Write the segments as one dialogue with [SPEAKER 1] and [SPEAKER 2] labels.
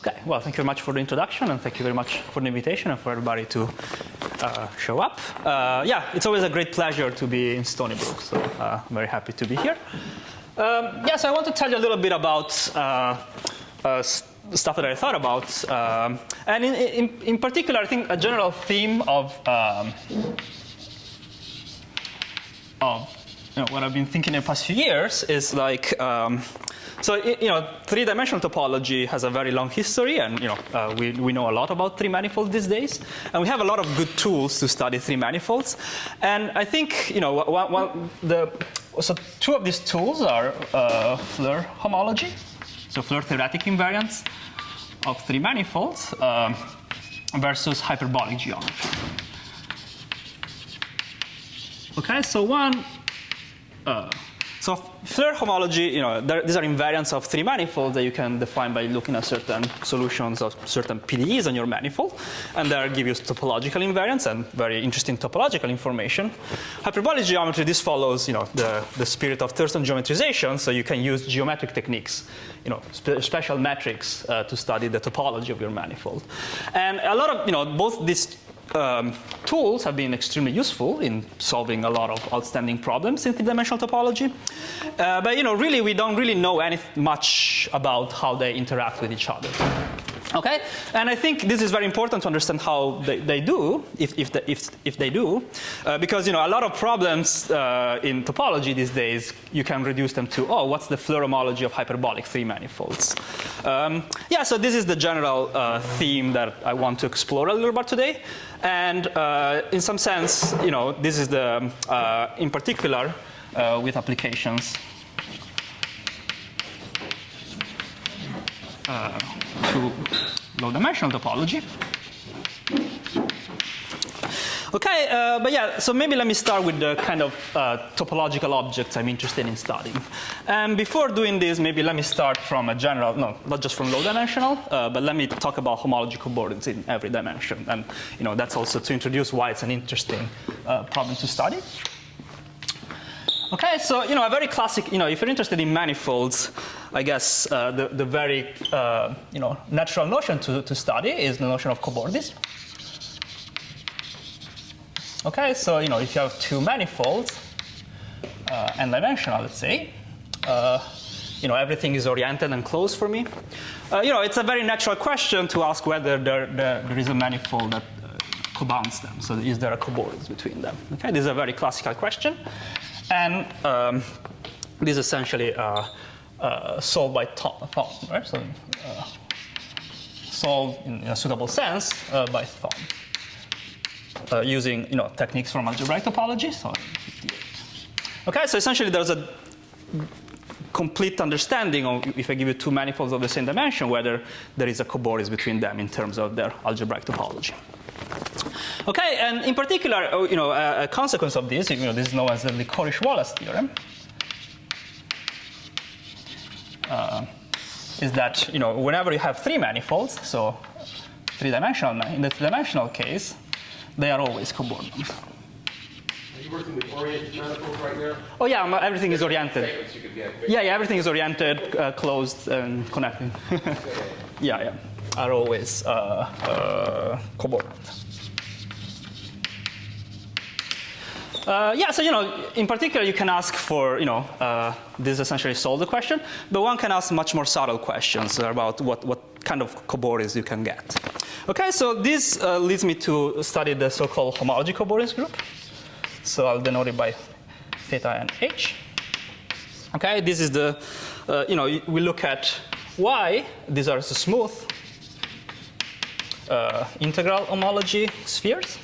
[SPEAKER 1] Okay, well, thank you very much for the introduction, and thank you very much for the invitation and for everybody to show up. Yeah, it's always a great pleasure to be in Stony Brook, so I'm very happy to be here. Yes, I want to tell you a little bit about stuff that I thought about, and in particular, I think a general theme of what I've been thinking in the past few years is like. So, three-dimensional topology has a very long history, and we know a lot about three-manifolds these days, and we have a lot of good tools to study three-manifolds. And I think so two of these tools are Floer homology, so Floer theoretic invariants of three-manifolds versus hyperbolic geometry. Okay, so So Floer homology, these are invariants of three manifolds that you can define by looking at certain solutions of certain PDEs on your manifold, and they give you topological invariants and very interesting topological information. Hyperbolic geometry, this follows, the spirit of Thurston geometrization, so you can use geometric techniques, special metrics to study the topology of your manifold. And a lot of, both these tools have been extremely useful in solving a lot of outstanding problems in three-dimensional topology. But really, we don't really know much about how they interact with each other. Okay, and I think this is very important to understand how they do, if they do, because a lot of problems in topology these days, you can reduce them to, what's the Floer homology of hyperbolic three manifolds? Yeah, so this is the general theme that I want to explore a little bit today, and in some sense, this is the, in particular, with applications. To low-dimensional topology. Okay, but yeah, so maybe let me start with the kind of topological objects I'm interested in studying. And before doing this, maybe let me start from a general, not just from low-dimensional, but let me talk about homology cobordism in every dimension. And that's also to introduce why it's an interesting problem to study. Okay, so a very classic, if you're interested in manifolds, I guess the very natural notion to study is the notion of cobordism. Okay, so if you have two manifolds, n-dimensional, let's say, everything is oriented and closed for me. It's a very natural question to ask whether there is a manifold that cobounds them. So is there a cobordism between them? Okay, this is a very classical question. And this is essentially solved by Thom, right? So solved in a suitable sense by Thom using techniques from algebraic topology. So, okay, so essentially there's a complete understanding of, if I give you two manifolds of the same dimension, whether there is a cobordism between them in terms of their algebraic topology. Okay, and in particular, a consequence of this, this is known as the Licorice-Wallace theorem, is that whenever you have three manifolds, so three-dimensional, in the three-dimensional case, they are always cobordisms.
[SPEAKER 2] Are you working with oriented manifolds right now?
[SPEAKER 1] Oh yeah, everything is oriented. Yeah, everything is oriented, closed, and connecting. yeah, are always cobordisms. Yeah, so in particular, you can ask for this essentially solve the question, but one can ask much more subtle questions about what kind of cobordism you can get. Okay, so this leads me to study the so-called homology cobordism group. So I'll denote it by theta and h. Okay, this is the we look at why these are so smooth integral homology spheres.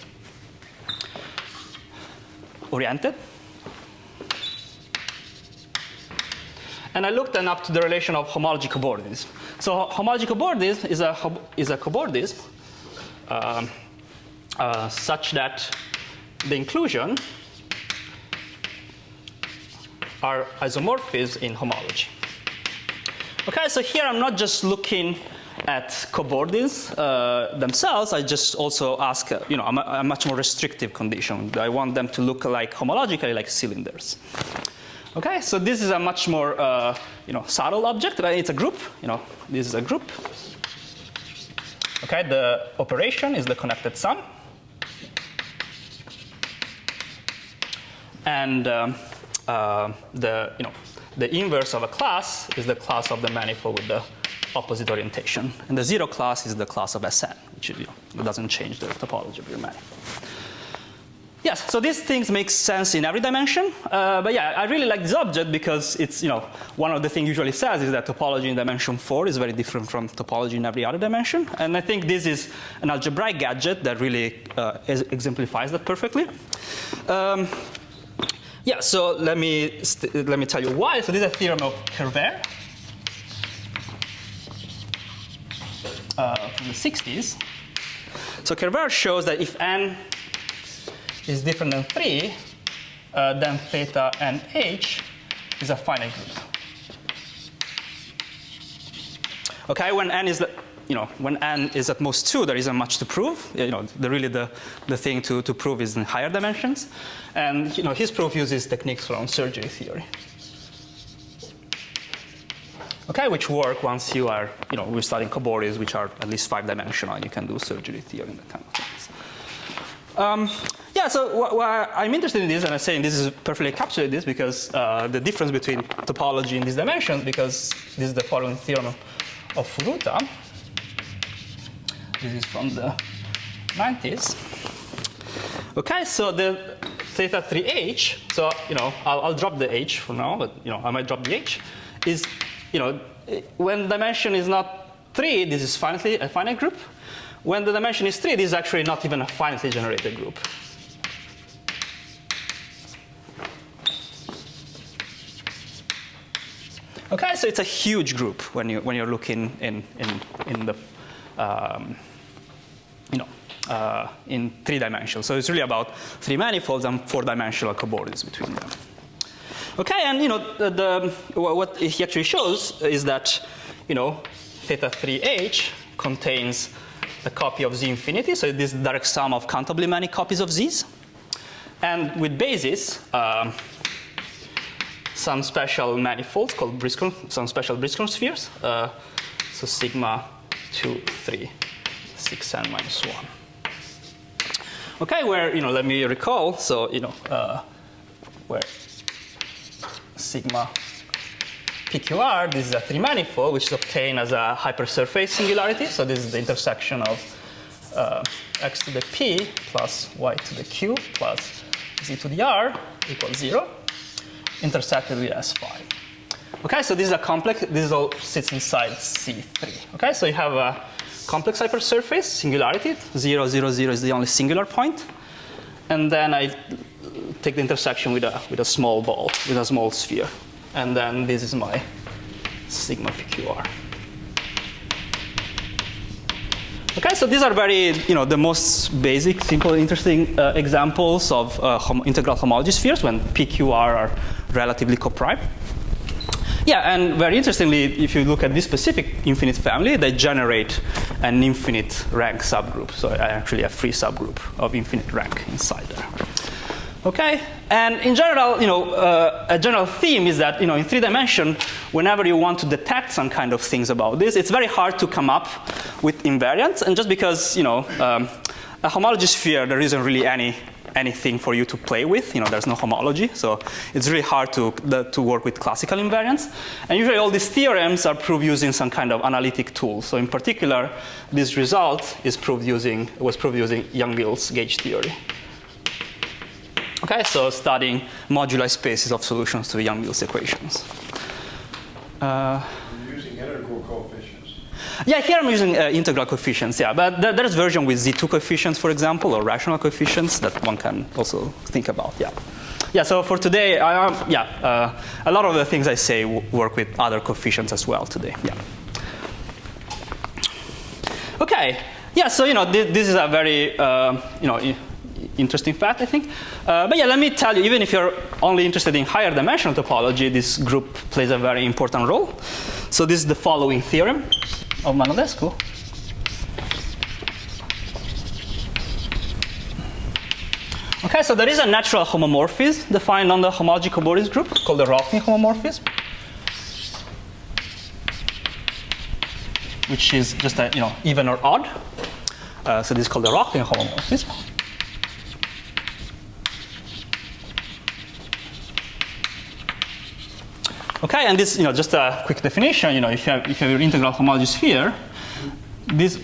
[SPEAKER 1] Oriented. And I looked then up to the relation of homology cobordism. So homology cobordism is a cobordism such that the inclusion are isomorphisms in homology. Okay, so here I'm not just looking at cobordisms themselves. I just also ask, a much more restrictive condition. I want them to look like homologically like cylinders. Okay, so this is a much more subtle object. It's a group. This is a group. Okay, the operation is the connected sum. And the inverse of a class is the class of the manifold with the opposite orientation. And the zero class is the class of Sn, which doesn't change the topology of your manifold. Yes, so these things make sense in every dimension. But yeah, I really like this object because it's, one of the things usually says is that topology in dimension 4 is very different from topology in every other dimension. And I think this is an algebraic gadget that really exemplifies that perfectly. Yeah, so let me tell you why. So this is a theorem of Kerber from the 60s. So Kerber shows that if n is different than 3, then theta and h is a finite group. Okay, when n is when n is at most 2, there isn't much to prove. The thing to prove is in higher dimensions. And his proof uses techniques from surgery theory. Okay, which work once you are, we're studying cobordisms, which are at least 5-dimensional. You can do surgery theory and that kind of things. Yeah, so I'm interested in this, and I'm saying this is perfectly encapsulated this because the difference between topology in this dimension, because this is the following theorem of Furuta. This is from the 90s. Okay, so the theta 3h, so I'll drop the h for now, but I might drop the h, is when dimension is not 3, this is a finite group. When the dimension is 3, this is actually not even a finitely generated group. Okay, so it's a huge group when you're looking in the in 3 dimensions. So it's really about 3 manifolds and 4-dimensional cobordisms between them. Okay, and what he actually shows is that theta 3h contains a copy of z infinity. So this is the direct sum of countably many copies of z's, and with basis some special manifolds called some special Briskron spheres. So sigma 2, 3, 6n minus 1. Okay, where let me recall. So where sigma PQR, this is a 3-manifold which is obtained as a hypersurface singularity. So this is the intersection of x to the p plus y to the q plus z to the r equals 0, intersected with S5. Okay, so this is a complex. This all sits inside C3. Okay, so you have a complex hypersurface singularity. 0, 0, 0 is the only singular point, and then I take the intersection with a small ball, with a small sphere, and then this is my sigma PQR. Okay, so these are very, the most basic, simple, interesting examples of integral homology spheres when PQR are relatively coprime. Yeah, and very interestingly, if you look at this specific infinite family, they generate an infinite rank subgroup. So actually a free subgroup of infinite rank inside there. Okay, and in general, a general theme is that, in 3-dimension, whenever you want to detect some kind of things about this, it's very hard to come up with invariants. And just because, a homology sphere, there isn't really anything for you to play with. There's no homology, so it's really hard to work with classical invariants. And usually all these theorems are proved using some kind of analytic tool. So in particular, this result was proved using Young-Mills gauge theory. Okay, so studying moduli spaces of solutions to Young-Mills equations.
[SPEAKER 2] You're using integral coefficients.
[SPEAKER 1] Yeah, here I'm using integral coefficients, yeah. But there's version with Z2 coefficients, for example, or rational coefficients that one can also think about, yeah. Yeah, so for today, a lot of the things I say work with other coefficients as well today, yeah. Okay, yeah, so, this is a very, interesting fact, I think. But yeah, let me tell you, even if you're only interested in higher dimensional topology, this group plays a very important role. So this is the following theorem of Manolescu. Okay, so there is a natural homomorphism defined on the homology cobordism group called the Rothney homomorphism. which is just a, even or odd. So this is called the Rocklin homomorphism. Okay, and this, just a quick definition. If you have your integral homology sphere, this.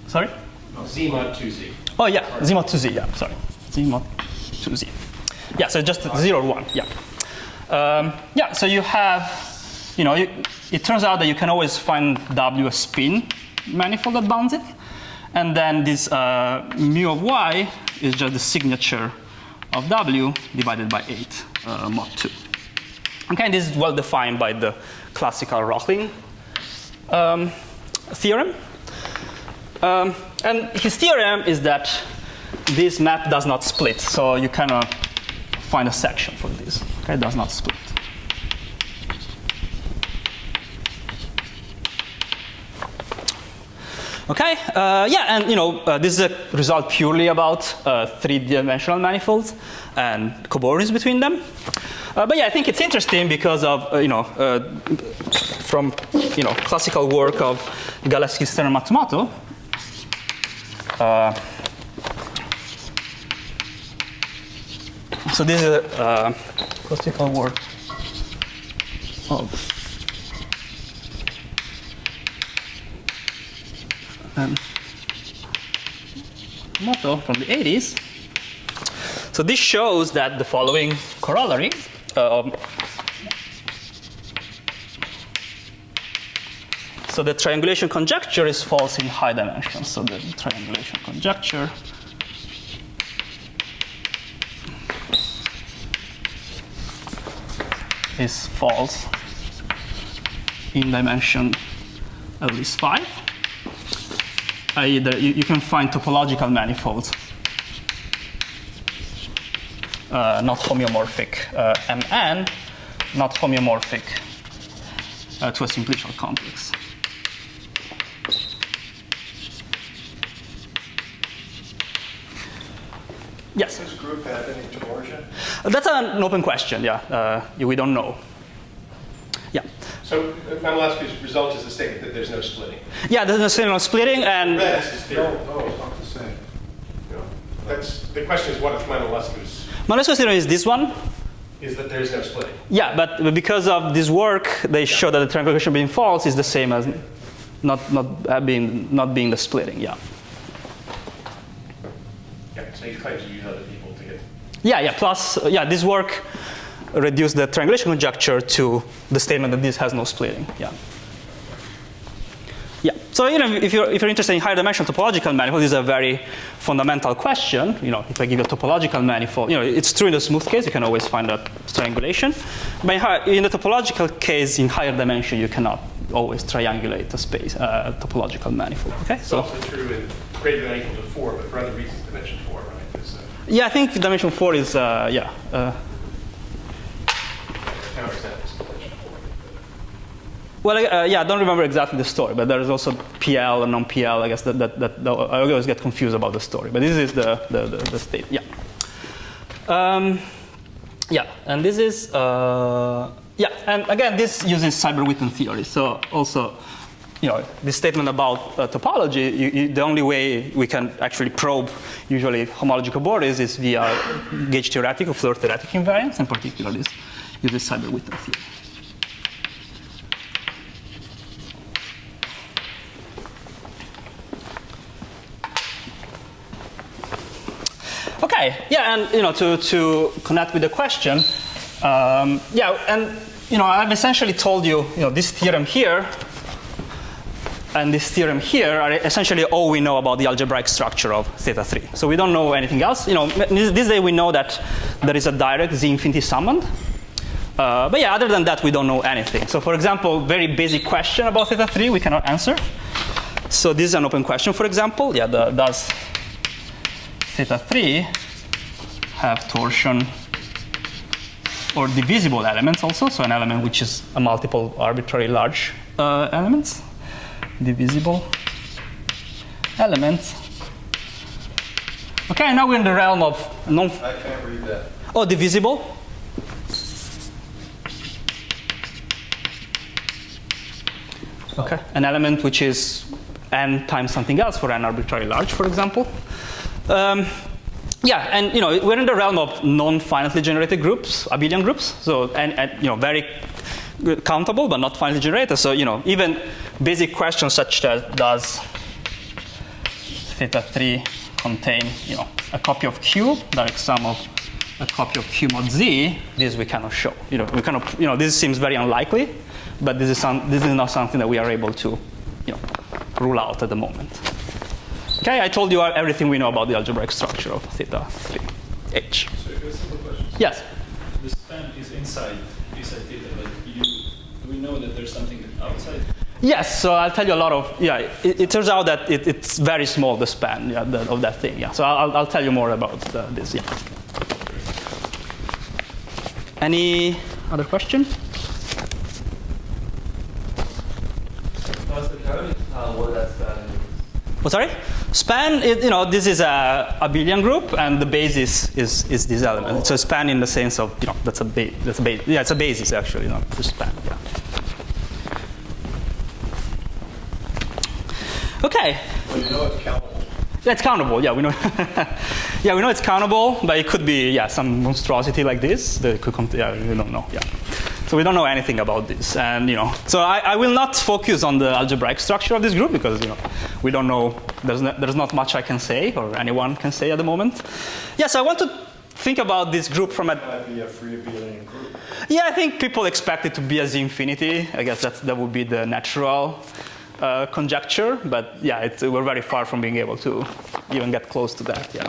[SPEAKER 1] Sorry.
[SPEAKER 2] Z mod 2Z.
[SPEAKER 1] Oh yeah, Z mod 2Z. Yeah, sorry, Z mod 2Z. Yeah, so just 0 or 1. Yeah. Yeah. So you have, it turns out that you can always find W a spin manifold that bounds it, and then this mu of Y is just the signature of W divided by 8 mod 2. Okay, and this is well defined by the classical Rocklin theorem. And his theorem is that this map does not split, so you cannot find a section for this. Okay, it does not split. Okay, yeah, and this is a result purely about three-dimensional manifolds and cobordism between them. But yeah, I think it's interesting because of from classical work of Galeski, Stern, and Matsumoto. So this is a classical work of Matsumoto from the 80s. So this shows that the following corollary. So the triangulation conjecture is false in high dimensions. So the triangulation conjecture is false in dimension at least 5. I.e., you can find topological manifolds, not homeomorphic, Mn, not homeomorphic to a simplicial complex. Yes?
[SPEAKER 2] Does this group have any torsion?
[SPEAKER 1] That's an open question, yeah. We don't know. Yeah.
[SPEAKER 2] So Malinowski's result is the statement that there's no splitting.
[SPEAKER 1] Yeah, there's no splitting, and
[SPEAKER 2] That's his theorem. No, it's not the same. The question is, what if Malinowski's
[SPEAKER 1] Malinowski's theorem is this one.
[SPEAKER 2] is that there's no splitting?
[SPEAKER 1] Yeah, but because of this work, they show that the triangulation being false is the same as not being the splitting. Yeah.
[SPEAKER 2] Yeah. So he claims to use other people to get.
[SPEAKER 1] Yeah. Plus, this work reduced the triangulation conjecture to the statement that this has no splitting. Yeah. Yeah. So if you're interested in higher dimensional topological manifold, this is a very fundamental question. If I give you a topological manifold, it's true in the smooth case, you can always find a triangulation. But in the topological case, in higher dimension, you cannot always triangulate a space, topological manifold. Okay.
[SPEAKER 2] It's also true in greater than or equal to 4, but for other reasons, dimension 4, right?
[SPEAKER 1] Yeah, I think dimension 4 is
[SPEAKER 2] counterexamples dimension 4.
[SPEAKER 1] Well, I don't remember exactly the story, but there is also PL and non-PL. I guess that I always get confused about the story. But this is the state. Yeah. Yeah, and this is and again, this uses Seiberg-Witten theory. So also, this statement about topology, the only way we can actually probe usually homology cobordism is via gauge theoretic or Floer theoretic invariance, and particularly this uses Seiberg-Witten theory. Okay, yeah, and to connect with the question, I've essentially told you, this theorem here and this theorem here are essentially all we know about the algebraic structure of theta 3. So we don't know anything else. This day we know that there is a direct Z infinity summand. But yeah, other than that, we don't know anything. So for example, very basic question about theta 3 we cannot answer. So this is an open question, for example. Yeah, does theta 3 have torsion or divisible elements also? So an element which is a multiple arbitrary large elements. Divisible elements. Okay, now we're in the realm of non.
[SPEAKER 2] I can't read that.
[SPEAKER 1] Oh, divisible. Okay, an element which is n times something else for n arbitrarily large, for example. Yeah, and we're in the realm of non-finitely generated groups, abelian groups. So and very countable but not finitely generated. So even basic questions such as does theta 3 contain a copy of Q, direct sum of a copy of Q mod Z, this we cannot show. We cannot, this seems very unlikely, but this is not something that we are able to rule out at the moment. Okay, I told you everything we know about the algebraic structure of theta 3H.
[SPEAKER 3] So a simple question.
[SPEAKER 1] Yes.
[SPEAKER 3] The span is inside theta, but do we know that there's something outside?
[SPEAKER 1] Yes, so I'll tell you a lot of, it turns out that it's very small, the span of that thing, So I'll tell you more about this, Any other question?
[SPEAKER 4] What's the current? What that span is?
[SPEAKER 1] Oh, sorry? Span, this is a abelian group, and the basis is this element. So span in the sense of, that's a base. Yeah, it's a basis actually, the span. Yeah. Okay.
[SPEAKER 2] Well, you know it's countable.
[SPEAKER 1] It's countable. Yeah, we know. Yeah, we know it's countable, but it could be some monstrosity like this. That could we don't know. Yeah. So we don't know anything about this, and so I will not focus on the algebraic structure of this group because we don't know. There's not much I can say or anyone can say at the moment. Yeah, so I want to think about this group from a.
[SPEAKER 2] Might be a free abelian group.
[SPEAKER 1] Yeah, I think people expect it to be a Z infinity. I guess that would be the natural conjecture, but we're very far from being able to even get close to that. Yeah.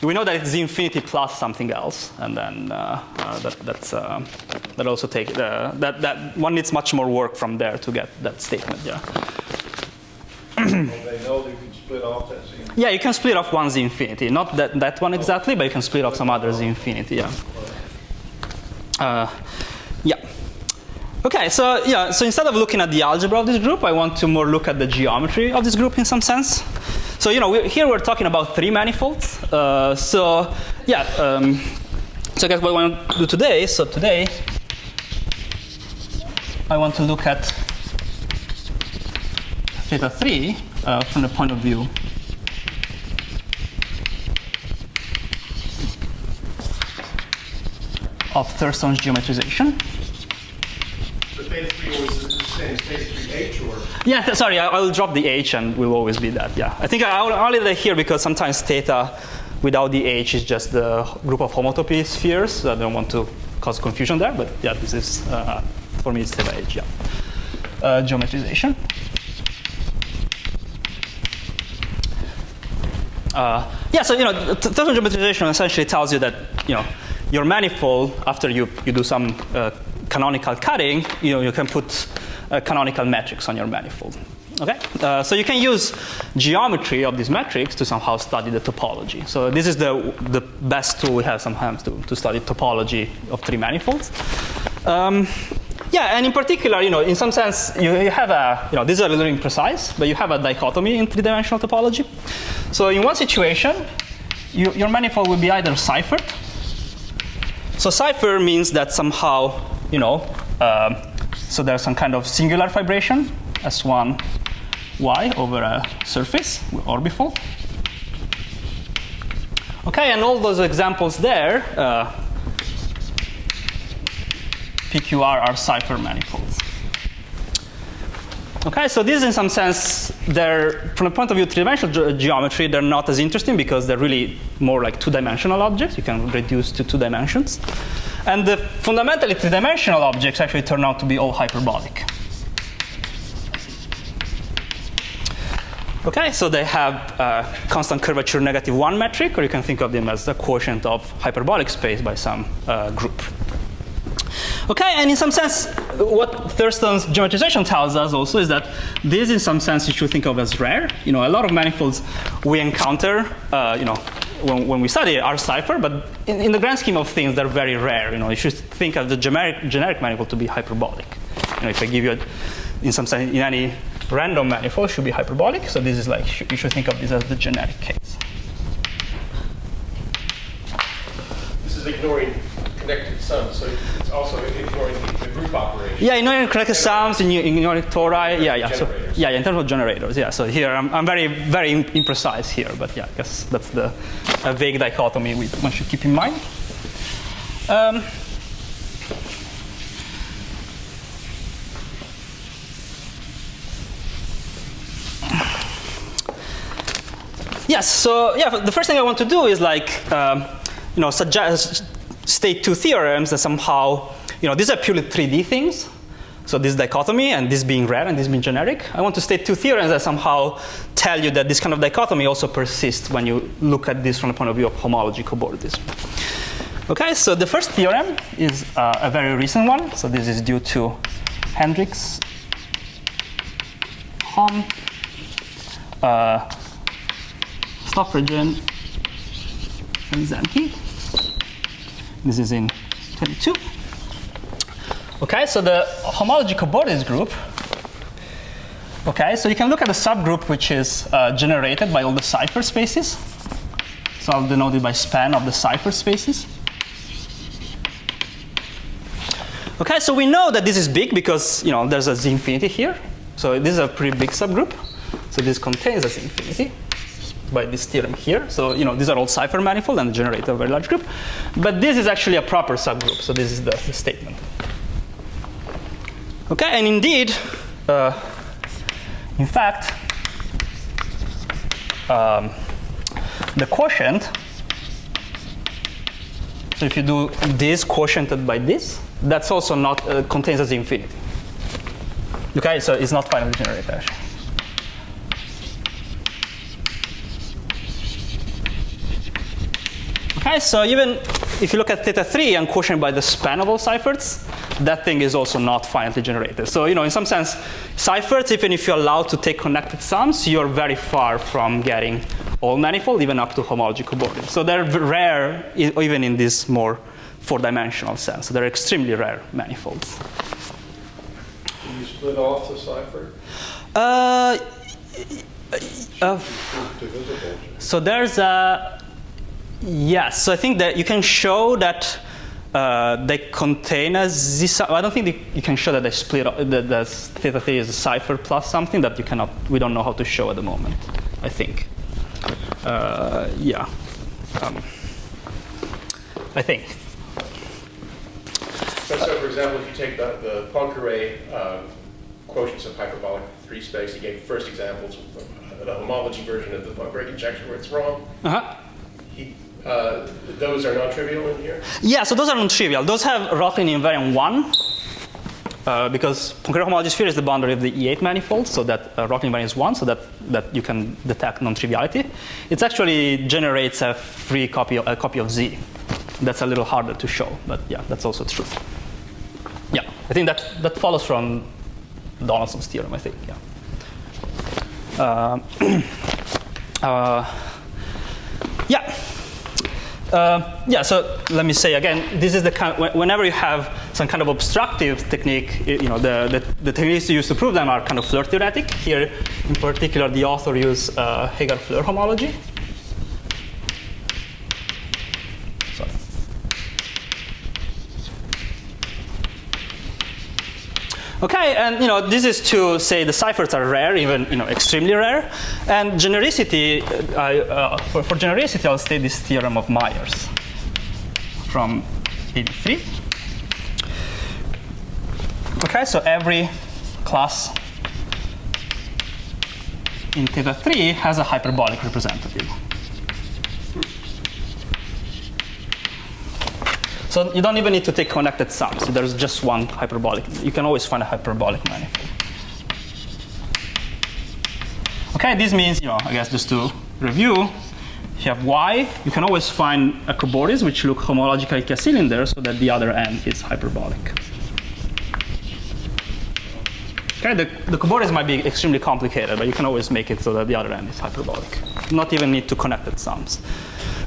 [SPEAKER 1] We know that it's Z infinity plus something else, and then that also take that one needs much more work from there to get that statement. Yeah.
[SPEAKER 2] Well, they know they can split off that Z.
[SPEAKER 1] Yeah, you can split off one Z infinity, not that one exactly, but you can split off some other Z infinity. Yeah. Yeah. Okay, so instead of looking at the algebra of this group, I want to more look at the geometry of this group in some sense. So here we're talking about three manifolds. So I guess what I want to do today. So today I want to look at theta 3 from the point of view of Thurston's geometrization.
[SPEAKER 2] But theta 3 was the same as theta 3H, or?
[SPEAKER 1] Yeah, sorry, I will drop the H and will always be that, yeah. I think I will only leave it here because sometimes theta without the H is just the group of homotopy spheres. So I don't want to cause confusion there, but yeah, this is, for me, it's theta H, yeah. Geometrization. So, Thurston geometrization essentially tells you that, your manifold, after you do some canonical cutting, you can put canonical metrics on your manifold. Okay, so you can use geometry of these metrics to somehow study the topology. So this is the best tool we have sometimes to study topology of three manifolds. And in particular, in some sense, you have these are a little imprecise, but you have a dichotomy in three-dimensional topology. So in one situation, your manifold will be either ciphered. So cipher means that somehow, so there's some kind of singular fibration, S1 y over a surface, orbifold. Okay, and all those examples there, PQR are cipher manifolds. Okay, so these in some sense, from the point of view of three-dimensional geometry, they're not as interesting because they're really more like two-dimensional objects. You can reduce to 2 dimensions. And the fundamentally three-dimensional objects actually turn out to be all hyperbolic. Okay, so they have constant curvature -1 metric, or you can think of them as the quotient of hyperbolic space by some group. Okay, and in some sense, what Thurston's geometrization tells us also is that this, in some sense, you should think of as rare. A lot of manifolds we encounter, when we study are cipher, but in the grand scheme of things, they're very rare. You should think of the generic manifold to be hyperbolic. If I give you, in some sense, in any random manifold, it should be hyperbolic. So this is you should think of this as the generic case.
[SPEAKER 2] This is ignoring connected sums, so it's also ignoring the group operation.
[SPEAKER 1] Yeah, in union connected sums, in union tori, yeah. So,
[SPEAKER 2] Generators.
[SPEAKER 1] yeah, in terms of generators, yeah. So here I'm very, very imprecise here, but yeah, I guess that's the vague dichotomy one should keep in mind. Yes, so yeah, the first thing I want to do is suggest state two theorems that somehow, these are purely 3D things. So this dichotomy and this being rare and this being generic. I want to state two theorems that somehow tell you that this kind of dichotomy also persists when you look at this from the point of view of homology cobordism. Okay, so the first theorem is a very recent one. So this is due to Hendricks, Hom, Stoffregen, and Zenke. This is in 22. Okay, so the homology cobordism group. Okay, so you can look at the subgroup which is generated by all the cipher spaces. So I'll denote it by span of the cipher spaces. Okay, so we know that this is big because there's a Z infinity here. So this is a pretty big subgroup. So this contains a Z infinity by this theorem here. So these are all cipher manifold and generate a very large group. But this is actually a proper subgroup. So this is the statement. Okay, and indeed, in fact, the quotient, so if you do this quotiented by this, that's also not, contains a Z infinity. Okay, so it's not finally generated actually. Okay, so even if you look at theta 3 and quotient by the span of all ciphers, that thing is also not finitely generated. So, in some sense, ciphers, even if you're allowed to take connected sums, you're very far from getting all manifold, even up to homology cobordism. So they're rare, even in this more four-dimensional sense. So they're extremely rare manifolds.
[SPEAKER 2] Can you split off the cipher? Divisible.
[SPEAKER 1] So there's a... Yes, so I think that you can show that they contain a Z. I don't think you can show that they split. The theta 3 is a cipher plus something that you cannot. We don't know how to show at the moment. I think. Yeah. I think.
[SPEAKER 2] So, for example, if you take the Poincare quotients of hyperbolic 3 space, he gave first examples of the homology version of the Poincare conjecture where it's wrong. Those are non-trivial in here?
[SPEAKER 1] Yeah, so those are non-trivial. Those have Rocklin invariant 1, because Poincare homology sphere is the boundary of the E8 manifold, so that Rocklin invariant is 1, so that you can detect non-triviality. It actually generates a free copy of Z. That's a little harder to show, but yeah, that's also true. Yeah, I think that follows from Donaldson's theorem, I think, yeah. Yeah, so let me say again, this is the kind whenever you have some kind of obstructive technique, the techniques used to prove them are kind of Floer theoretic. Here, in particular, the author used Hegar-Floer homology. Sorry. Okay, and this is to say the ciphers are rare, even extremely rare. And genericity, for genericity, I'll state this theorem of Myers from 83. Okay, so every class in theta 3 has a hyperbolic representative. So you don't even need to take connected sums. So there's just one hyperbolic. You can always find a hyperbolic manifold. Okay, this means, I guess just to review, if you have Y, you can always find a cobordism which look homologically like a cylinder so that the other end is hyperbolic. Okay, the cobordism might be extremely complicated, but you can always make it so that the other end is hyperbolic. Not even need to connected sums.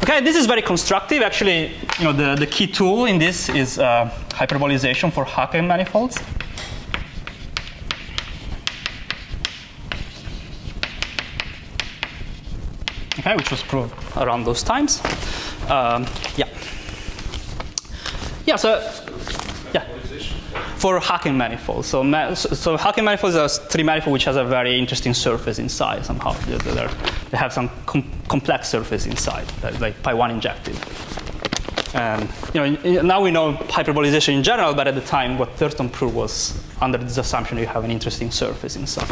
[SPEAKER 1] Okay, this is very constructive. Actually, the key tool in this is hyperbolization for Haken manifolds. Okay, which was proved around those times. Yeah. Yeah. So, yeah.
[SPEAKER 2] Hyperbolization
[SPEAKER 1] For Hacking manifolds. So Hacking manifolds are three manifold which has a very interesting surface inside somehow. They have some complex surface inside, like pi1 injective. And now we know hyperbolization in general, but at the time what Thurston proved was under this assumption you have an interesting surface inside.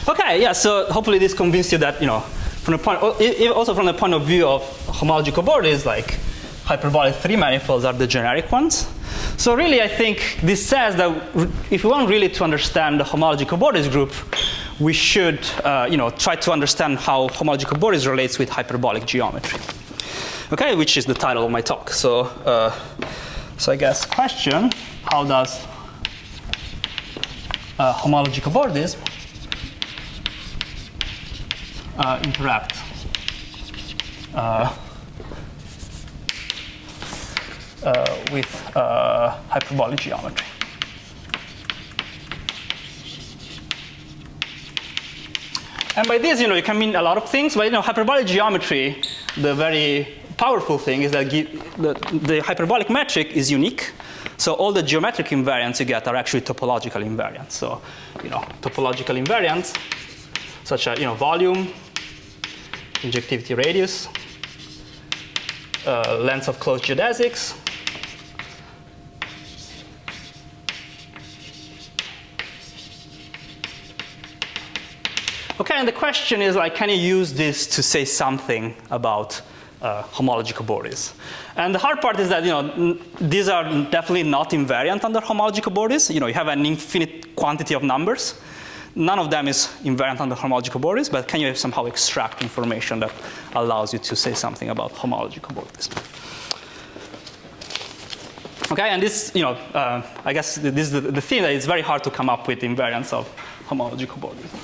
[SPEAKER 1] Okay, yeah, so hopefully this convinced you that, from the point, also from the point of view of homology cobordism, like hyperbolic three manifolds are the generic ones. So really, I think this says that if we want really to understand the homology cobordism group, we should, try to understand how homology cobordism relates with hyperbolic geometry. Okay, which is the title of my talk. So I guess question: how does homology cobordism interact with hyperbolic geometry? And by this, you can mean a lot of things, but hyperbolic geometry, the very powerful thing is that the hyperbolic metric is unique. So all the geometric invariants you get are actually topological invariants. So, topological invariants, such as volume, injectivity radius, length of closed geodesics, okay, and the question is can you use this to say something about homology cobordism? And the hard part is that these are definitely not invariant under homology cobordism. You have an infinite quantity of numbers. None of them is invariant under homology cobordism, but can you somehow extract information that allows you to say something about homology cobordism? Okay, and this, I guess this is the thing that it's very hard to come up with invariants of homology cobordism.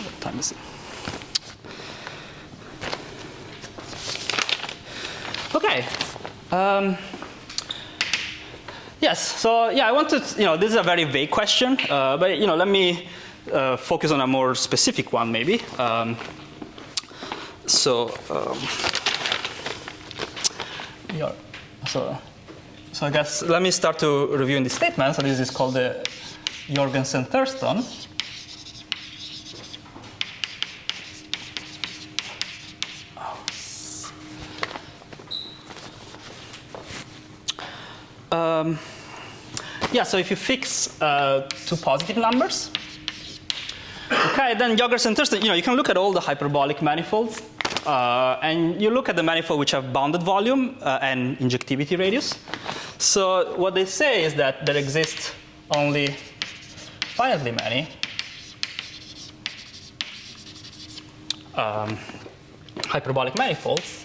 [SPEAKER 1] What time is it? Okay. Yes. So yeah, I want to. This is a very vague question, but let me focus on a more specific one, maybe. So I guess let me start to reviewing the statement. So this is called the Jorgensen-Thurston. Yeah, so if you fix two positive numbers, okay, then Jorgensen-Thurston, you can look at all the hyperbolic manifolds, and you look at the manifold which have bounded volume and injectivity radius. So what they say is that there exist only finitely many hyperbolic manifolds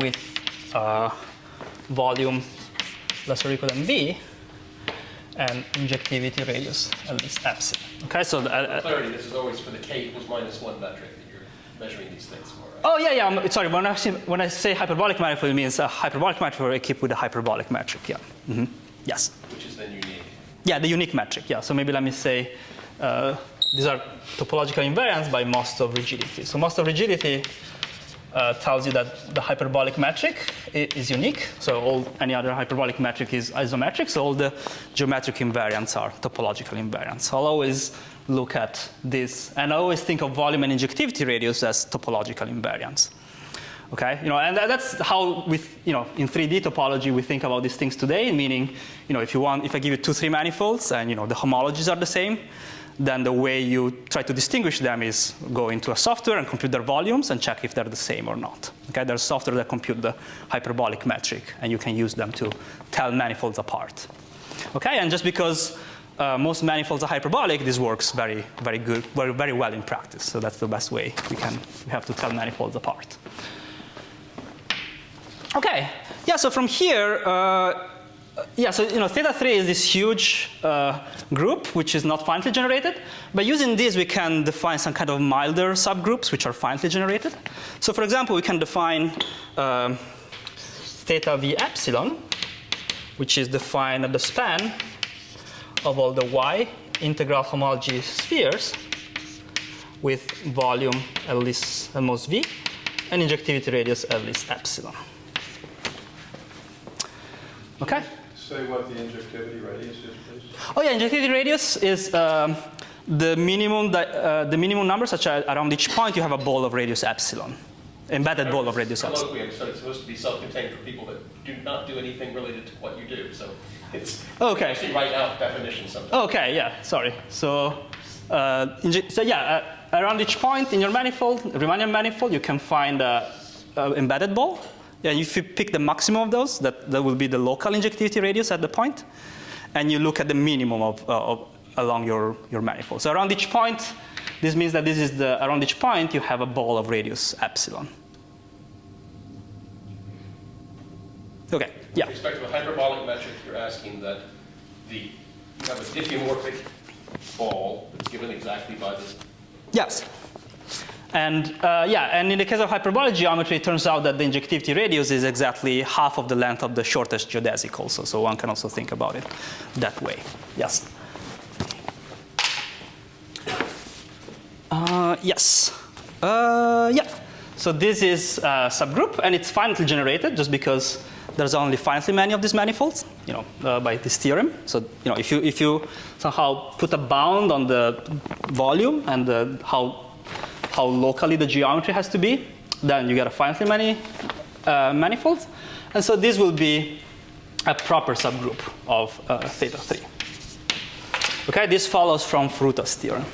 [SPEAKER 1] with volume less or equal than v and injectivity radius at least epsilon. Okay, so
[SPEAKER 2] clarity, this is always for the k equals -1 metric that you're measuring these things for, right?
[SPEAKER 1] Oh yeah. Sorry. When I say hyperbolic manifold, it means a hyperbolic manifold equipped with a hyperbolic metric. Yeah. Mm-hmm. Yes.
[SPEAKER 2] Which is then unique.
[SPEAKER 1] Yeah, the unique metric. Yeah. So maybe let me say these are topological invariants by most of rigidity. So most of rigidity tells you that the hyperbolic metric is unique. So any other hyperbolic metric is isometric. So all the geometric invariants are topological invariants. So I'll always look at this, and I always think of volume and injectivity radius as topological invariants. Okay, and that's how in 3D topology we think about these things today. Meaning, if I give you two three manifolds and the homologies are the same, then the way you try to distinguish them is go into a software and compute their volumes and check if they're the same or not. Okay, there's software that compute the hyperbolic metric, and you can use them to tell manifolds apart. Okay, and just because most manifolds are hyperbolic, this works very, very good, very well in practice. So that's the best way we have to tell manifolds apart. Okay, yeah. So from here. So theta 3 is this huge group which is not finitely generated. By using this, we can define some kind of milder subgroups which are finitely generated. So for example, we can define theta v epsilon, which is defined at the span of all the y integral homology spheres with volume at least at most v and injectivity radius at least epsilon. Okay?
[SPEAKER 5] Say what the injectivity radius is, please.
[SPEAKER 1] Oh yeah, injectivity radius is the minimum number, such as around each point you have a ball of radius epsilon, embedded ball of radius epsilon.
[SPEAKER 2] Colloquium, so it's supposed to be self-contained for people that do not do anything related to what you do. So it's
[SPEAKER 1] Okay.
[SPEAKER 2] actually write out definitions sometimes.
[SPEAKER 1] Okay, yeah, sorry. So, around each point in your manifold, Riemannian manifold, you can find an embedded ball. Yeah, if you pick the maximum of those, that will be the local injectivity radius at the point, and you look at the minimum of along your manifold. So around each point, this means that around each point you have a ball of radius epsilon. Okay, yeah.
[SPEAKER 2] With respect to a hyperbolic metric, you're asking that you have a diffeomorphic ball that's given exactly by this.
[SPEAKER 1] Yes. And and in the case of hyperbolic geometry, it turns out that the injectivity radius is exactly half of the length of the shortest geodesic also. So one can also think about it that way. Yes. Yes. Yeah. So this is a subgroup, and it's finitely generated just because there's only finitely many of these manifolds, by this theorem. So, if you somehow put a bound on the volume and how locally the geometry has to be, then you get a finitely many manifolds. And so this will be a proper subgroup of theta 3. Okay, this follows from Fruta's theorem.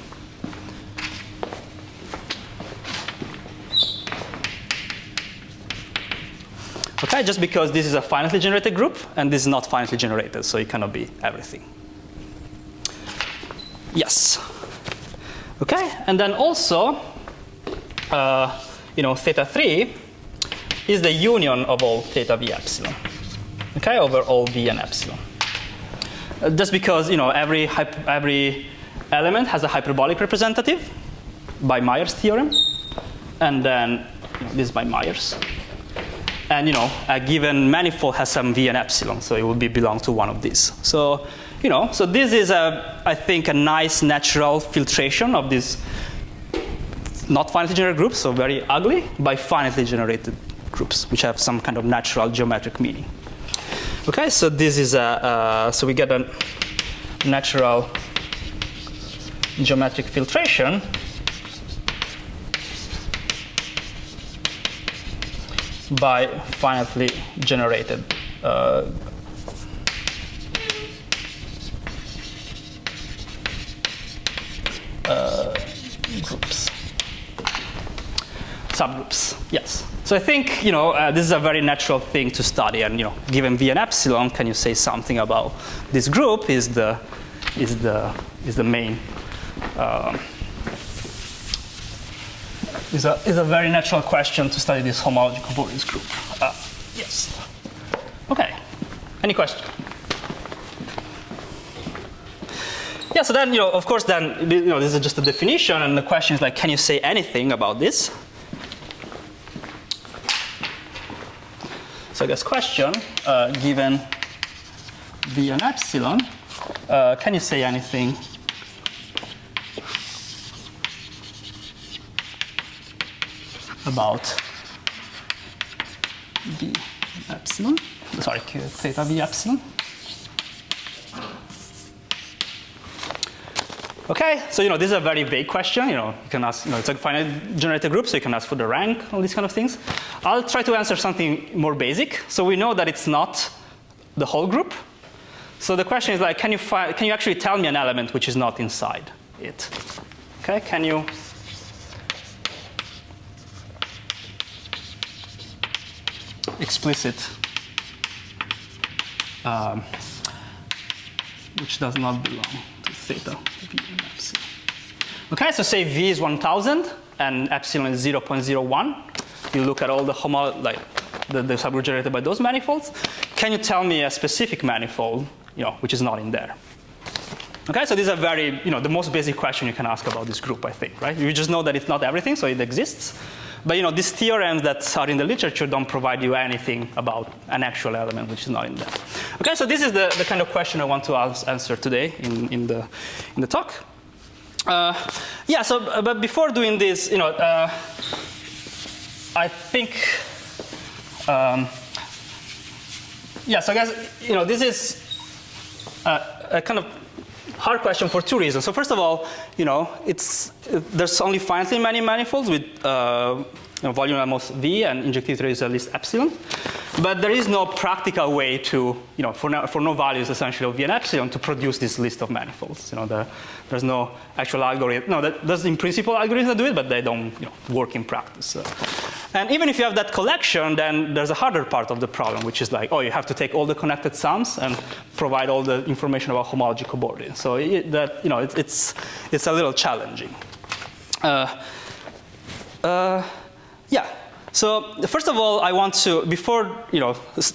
[SPEAKER 1] Okay, just because this is a finitely generated group and this is not finitely generated, so it cannot be everything. Yes. Okay, and then also, theta 3 is the union of all theta v epsilon. Okay, over all v and epsilon. Just because every element has a hyperbolic representative by Meyer's theorem, and then this is by Meyer's. And a given manifold has some v and epsilon, so it would belong to one of these. So, so this is I think a nice natural filtration of these not finitely generated groups, so very ugly, by finitely generated groups, which have some kind of natural geometric meaning. Okay, so this is so we get a natural geometric filtration by finitely generated groups, subgroups. Yes. So I think this is a very natural thing to study, and given v and epsilon, can you say something about this group? Is the main is a very natural question to study this homology cobordism group. Yes. Okay. Any question? Yeah. So then, of course, then this is just a definition, and the question is like, can you say anything about this? So I guess question, given v and epsilon, can you say anything about v epsilon? Sorry, theta v epsilon. Okay, so this is a very vague question. You can ask. It's a finite generated group, so you can ask for the rank, all these kind of things. I'll try to answer something more basic. So we know that it's not the whole group. So the question is like, can you actually tell me an element which is not inside it? Okay, can you? Explicit, which does not belong to theta v and epsilon. Okay, so say v is 1000 and epsilon is 0.01. You look at all the the subgroup generated by those manifolds. Can you tell me a specific manifold, which is not in there? Okay, so these are very, the most basic question you can ask about this group, I think, right? You just know that it's not everything, so it exists. But these theorems that are in the literature don't provide you anything about an actual element which is not in there. Okay, so this is the kind of question I want to answer today in the talk. Yeah. So, but before doing this, I think. Yeah. So, I guess this is a kind of hard question for two reasons. So first of all, there's only finitely many manifolds with volume almost V and injectivity is at least epsilon. But there is no practical way to, for no values essentially of V and epsilon to produce this list of manifolds. There's no actual algorithm. No, there's in principle algorithms that do it, but they don't work in practice. And even if you have that collection, then there's a harder part of the problem, which is like, you have to take all the connected sums and provide all the information about homology cobordism. So it's a little challenging. Yeah. So first of all, I want to, before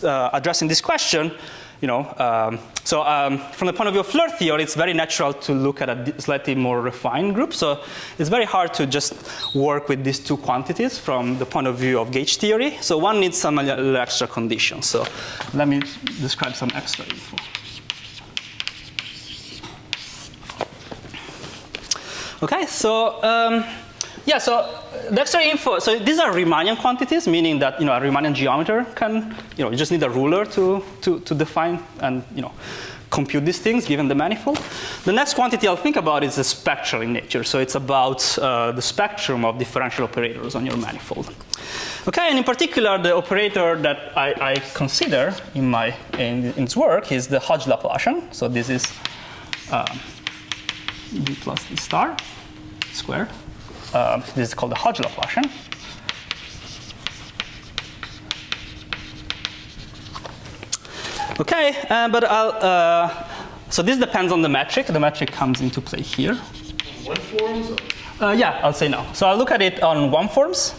[SPEAKER 1] addressing this question, from the point of view of Floer theory, it's very natural to look at a slightly more refined group. So it's very hard to just work with these two quantities from the point of view of gauge theory. So one needs some extra conditions. So let me describe some extra info. Okay, so yeah, so the extra info, so these are Riemannian quantities, meaning that a Riemannian geometer can, you just need a ruler to define and compute these things given the manifold. The next quantity I'll think about is the spectral in nature. So it's about the spectrum of differential operators on your manifold. Okay, and in particular, the operator that I consider in its work is the Hodge Laplacian. So this is d plus d star squared. This is called the Hodge Laplacian. Okay, but so this depends on the metric. The metric comes into play here.
[SPEAKER 2] One forms?
[SPEAKER 1] Yeah, I'll say no. So I'll look at it on one forms.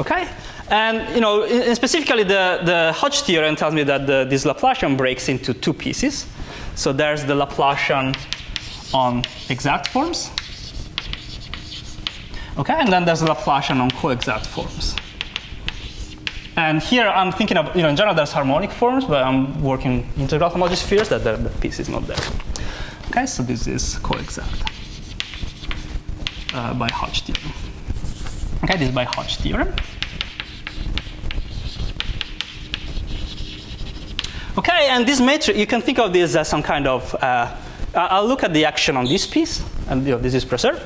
[SPEAKER 1] Okay, and specifically the Hodge theorem tells me that this Laplacian breaks into two pieces. So there's the Laplacian on exact forms. Okay, and then there's a Laplacian on coexact forms. And here I'm thinking of, in general there's harmonic forms, but I'm working integral homology spheres that the piece is not there. Okay, so this is coexact by Hodge theorem. Okay, this is by Hodge theorem. Okay, and this matrix, you can think of this as some kind of I'll look at the action on this piece, and this is preserved.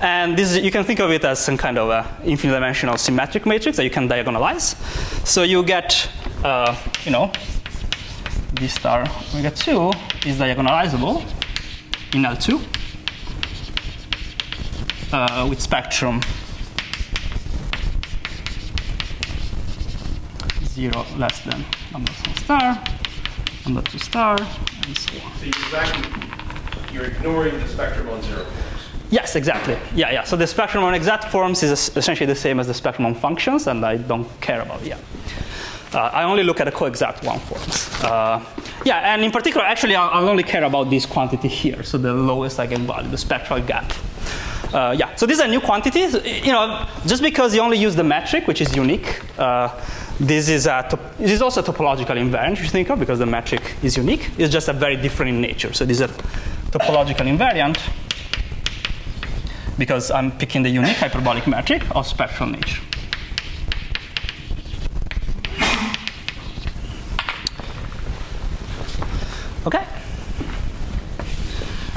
[SPEAKER 1] And this you can think of it as some kind of infinite dimensional symmetric matrix that you can diagonalize. So you get, d star omega 2 is diagonalizable in L2 with spectrum 0 less than lambda 1 star, lambda 2 star, and so on.
[SPEAKER 2] So you're ignoring the spectrum on zero forms.
[SPEAKER 1] Yes, exactly. Yeah. So the spectrum on exact forms is essentially the same as the spectrum on functions, and I don't care about it. I only look at the coexact one forms. Yeah, and in particular, actually, I'll only care about this quantity here, so the lowest eigenvalue, the spectral gap. Yeah, so this is a new quantity. Just because you only use the metric, which is unique, this is also a topological invariant, you think of, because the metric is unique. It's just a very different in nature. So this is a topological invariant because I'm picking the unique hyperbolic metric of spectral nature. Okay?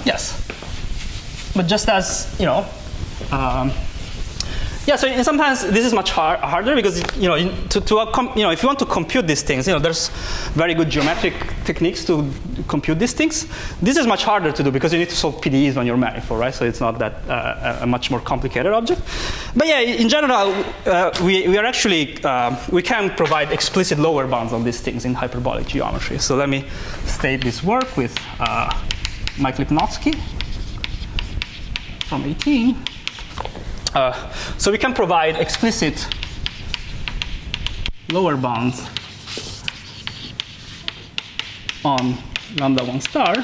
[SPEAKER 1] Yes. But just as, yeah, so sometimes this is much harder because, if you want to compute these things, there's very good geometric techniques to compute these things. This is much harder to do because you need to solve PDEs on your manifold, right? So it's not that a much more complicated object. But yeah, in general, we are actually, we can provide explicit lower bounds on these things in hyperbolic geometry. So let me state this work with Mike Lipnowski from 18. So we can provide explicit lower bounds on lambda 1 star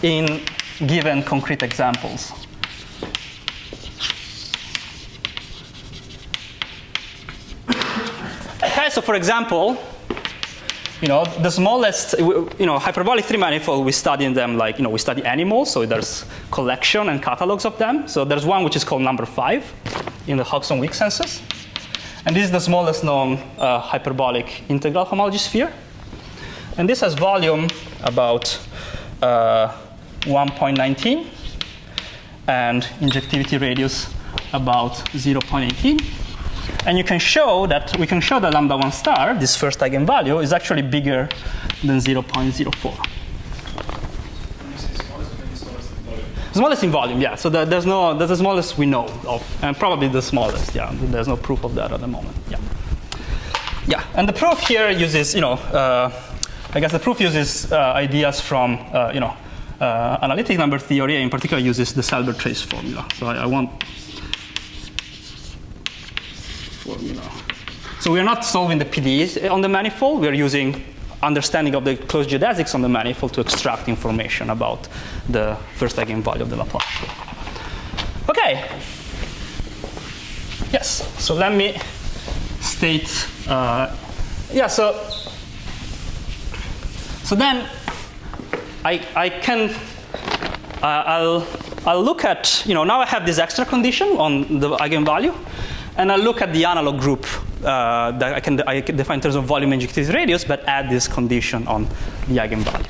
[SPEAKER 1] in given concrete examples so for example, the smallest, hyperbolic three-manifold, we study in them like, we study animals, so there's collection and catalogs of them. So there's one which is called number 5 in the Hodgson-Weak census. And this is the smallest known hyperbolic integral homology sphere. And this has volume about 1.19 and injectivity radius about 0.18. And we can show that lambda 1 star, this first eigenvalue, is actually bigger than 0.04. Smallest in volume, yeah. So that's the smallest we know of, and probably the smallest. Yeah, there's no proof of that at the moment. Yeah, yeah. And the proof here uses, I guess the proof uses ideas from, analytic number theory, and in particular uses the Seiberg trace formula. So I want formula. So we are not solving the PDEs on the manifold. We are using understanding of the closed geodesics on the manifold to extract information about the first eigenvalue of the Laplace. Okay. Yes. So let me state. So then I can. I'll look at. Now I have this extra condition on the eigenvalue. And I'll look at the analog group that I can define in terms of volume injectivity radius, but add this condition on the eigenvalue.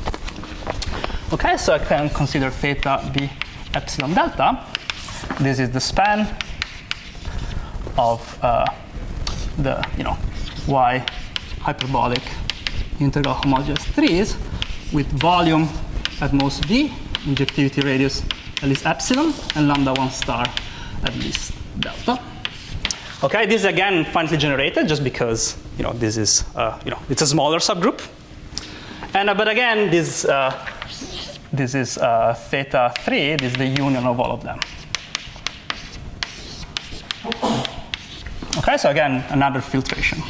[SPEAKER 1] Okay, so I can consider theta be epsilon delta. This is the span of the y hyperbolic integral homogeneous trees with volume at most v, injectivity radius at least epsilon, and lambda 1 star at least delta. Okay, this is again finitely generated just because this is it's a smaller subgroup, and but again this is theta 3. This is the union of all of them. Okay, so again another filtration,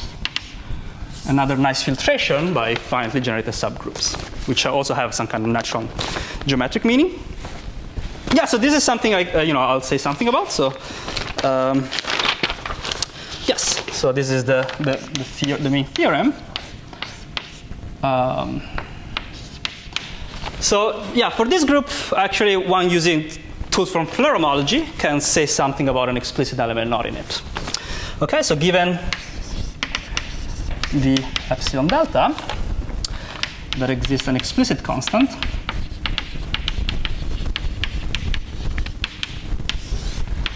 [SPEAKER 1] another nice filtration by finitely generated subgroups, which also have some kind of natural geometric meaning. Yeah, so this is something I'll say something about. So. Yes, so this is the main theorem. So yeah, for this group, actually, one using tools from Floer homology can say something about an explicit element not in it. Okay, so given the epsilon delta, there exists an explicit constant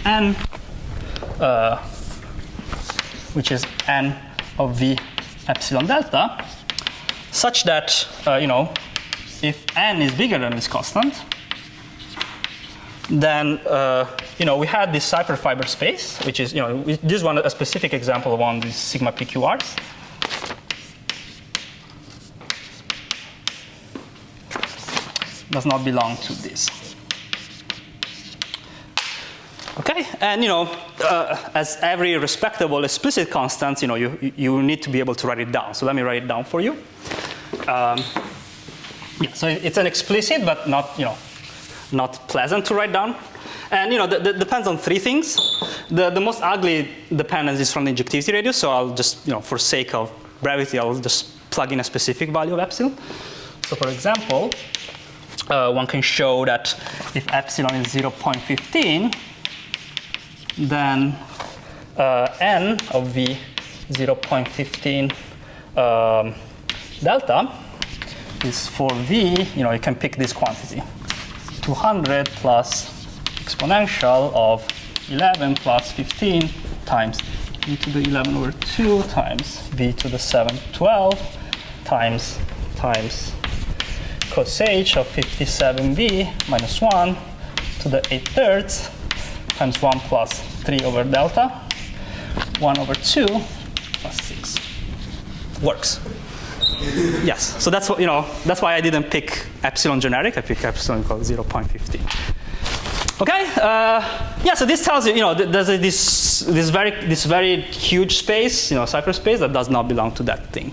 [SPEAKER 1] n. Which is n of v epsilon delta, such that if n is bigger than this constant, then we had this cipher fiber space, which is this one a specific example of one of these sigma PQRs. Does not belong to this. Okay, and as every respectable explicit constant, you need to be able to write it down. So let me write it down for you. Yeah, so it's an explicit, but not pleasant to write down. And that depends on 3 things. The most ugly dependence is from the injectivity radius. So I'll just, for sake of brevity, I'll just plug in a specific value of epsilon. So for example, one can show that if epsilon is 0.15. Then n of v 0.15 delta is for v, you can pick this quantity. 200 plus exponential of 11 plus 15 times v to the 11 over 2 times v to the 7 12 times cos h of 57v minus 1 to the 8/3 times 1 plus 3 over delta, 1 over 2 plus 6. Works. Yes, so that's what, that's why I didn't pick epsilon generic. I picked epsilon called 0.15. Okay, yeah, so this tells you, there's this very huge space, cipher space that does not belong to that thing.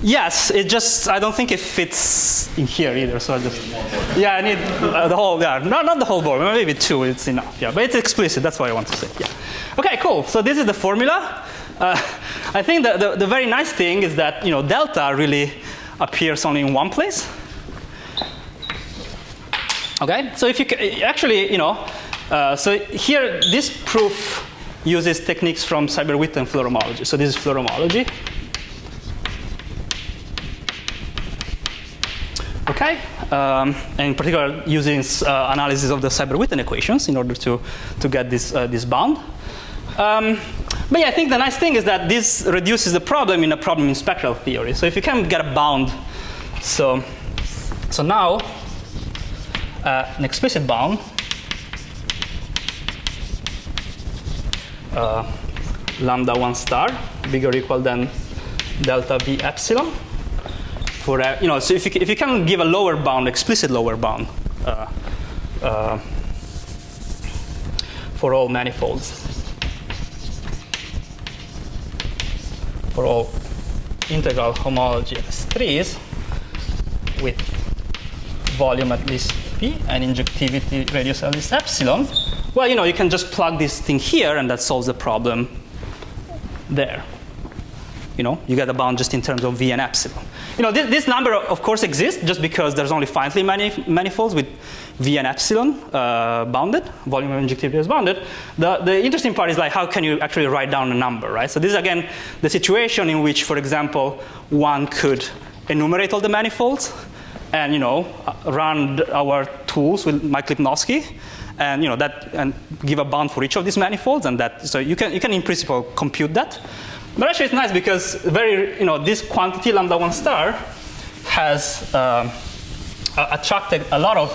[SPEAKER 1] Yes, it just, I don't think it fits in here either, so I just, yeah, I need the whole, yeah, not the whole board, maybe 2, it's enough, yeah, but it's explicit, that's what I want to say, yeah. Okay, cool, so this is the formula. I think the very nice thing is that, delta really appears only in one place. Okay, so if you actually, so here, this proof uses techniques from Seiberg-Witten Floer homology. So this is Floer homology. Okay, and in particular using analysis of the Seiberg-Witten equations in order to get this bound. But yeah, I think the nice thing is that this reduces the problem in a problem in spectral theory. So if you can get a bound, so now an explicit bound lambda 1 star bigger or equal than delta v epsilon. For so if you can give a lower bound, explicit lower bound for all manifolds, for all integral homology S3s with volume at least p and injectivity radius at least epsilon, well, you can just plug this thing here and that solves the problem there. You get a bound just in terms of v and epsilon. This number, of course, exists just because there's only finitely many manifolds with v and epsilon bounded, volume and injectivity is bounded. The interesting part is like, how can you actually write down a number, right? So this is, again, the situation in which, for example, one could enumerate all the manifolds and, run our tools with Mike Lipnowski and, and give a bound for each of these manifolds, and so you can in principle compute that. But actually, it's nice because this quantity lambda 1 star has attracted a lot of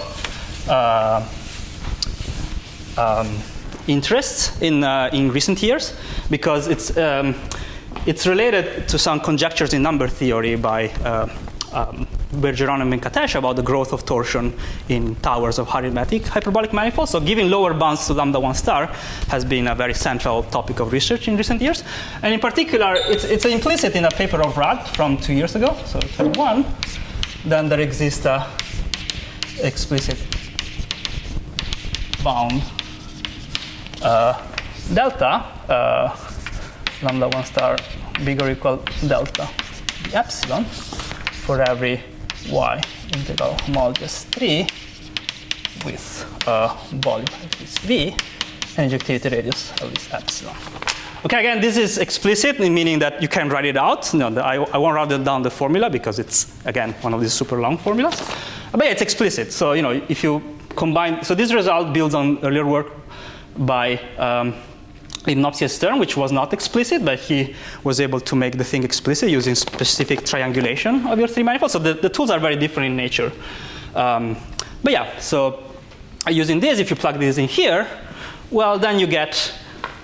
[SPEAKER 1] interest in recent years because it's related to some conjectures in number theory by Bergeron and Venkatesh about the growth of torsion in towers of arithmetic hyperbolic manifolds. So giving lower bounds to lambda 1 star has been a very central topic of research in recent years. And in particular, it's implicit in a paper of Rad from 2 years ago, so 21. Then there exists a explicit bound delta lambda 1 star bigger or equal delta epsilon for every y integral homologous 3 with volume at least v and injectivity radius at least epsilon. Okay, again, this is explicit, meaning that you can write it out. I won't write down the formula because it's, again, one of these super long formulas. But yeah, it's explicit. So, if you combine, so this result builds on earlier work by Lipnowski's term, which was not explicit, but he was able to make the thing explicit using specific triangulation of your three manifolds. So the tools are very different in nature. But yeah, so using this, if you plug this in here, well, then you get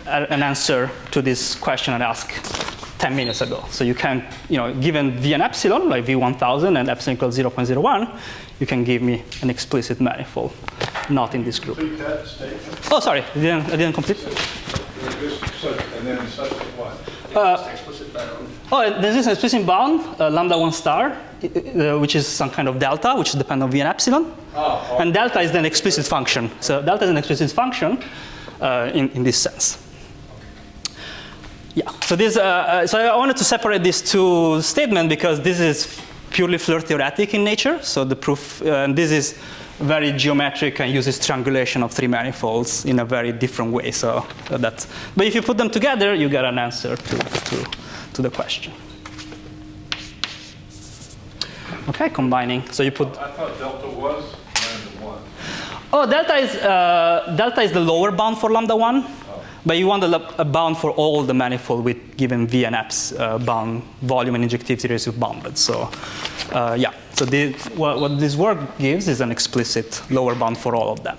[SPEAKER 1] an answer to this question I asked 10 minutes ago. So you can, given v and epsilon, like v1000 and epsilon equals 0.01, you can give me an explicit manifold, not in this group.
[SPEAKER 5] Complete that statement.
[SPEAKER 1] Oh, sorry, I didn't complete.
[SPEAKER 5] And then such what?
[SPEAKER 2] Explicit bound.
[SPEAKER 1] Oh, there's this explicit bound, lambda 1 star, which is some kind of delta, which depends on v and epsilon.
[SPEAKER 5] Oh.
[SPEAKER 1] And delta is then explicit function. So delta is an explicit function in this sense. Yeah. So this. So I wanted to separate these two statements because this is purely Floer theoretic in nature. So the proof, this is very geometric and uses triangulation of three manifolds in a very different way. So that's. But if you put them together, you get an answer to the question. Okay, combining. So you put.
[SPEAKER 5] I thought delta was lambda 1.
[SPEAKER 1] Oh, delta is the lower bound for lambda 1. But you want a bound for all the manifold with given v and eps bound volume and injectivity radius bounded. So yeah, so what this work gives is an explicit lower bound for all of them.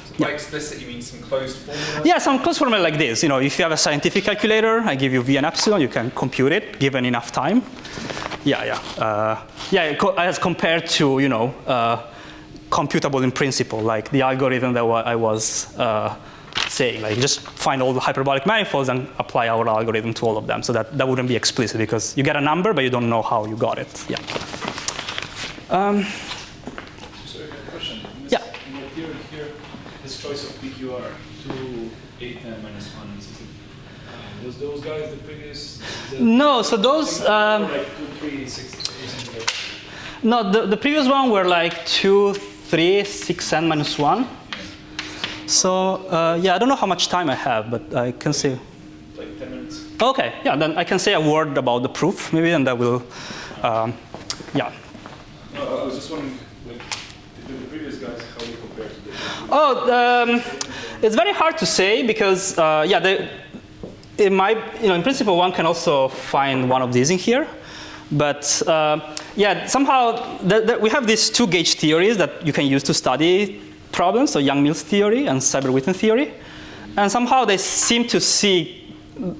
[SPEAKER 6] So by explicit, you mean some closed formula?
[SPEAKER 1] Yeah, some closed formula like this. If you have a scientific calculator, I give you v and epsilon, you can compute it given enough time. Yeah. As compared to computable in principle, like the algorithm that I was saying. Like just find all the hyperbolic manifolds and apply our algorithm to all of them. So that wouldn't be explicit because you get a number, but you don't know how you got it. Yeah.
[SPEAKER 3] So I have a question.
[SPEAKER 1] Yeah.
[SPEAKER 3] In your theory here, this choice of PQR, 2, 8, and minus 1, was those guys the previous?
[SPEAKER 1] No, so those.
[SPEAKER 3] Like 2, 3, 6, something like that.
[SPEAKER 1] No, the previous one were like 2, 3, 6, n minus 1. So yeah, I don't know how much time I have, but I can say.
[SPEAKER 3] Like 10 minutes.
[SPEAKER 1] Okay, yeah, then I can say a word about the proof, maybe, and that will, yeah.
[SPEAKER 3] No, I was just wondering, like, the previous guys, how they compare to the.
[SPEAKER 1] Oh, it's very hard to say because, yeah, in principle, one can also find one of these in here. But yeah, somehow we have these two gauge theories that you can use to study problems, so Young-Mills theory and Seiberg-Witten theory. And somehow they seem to see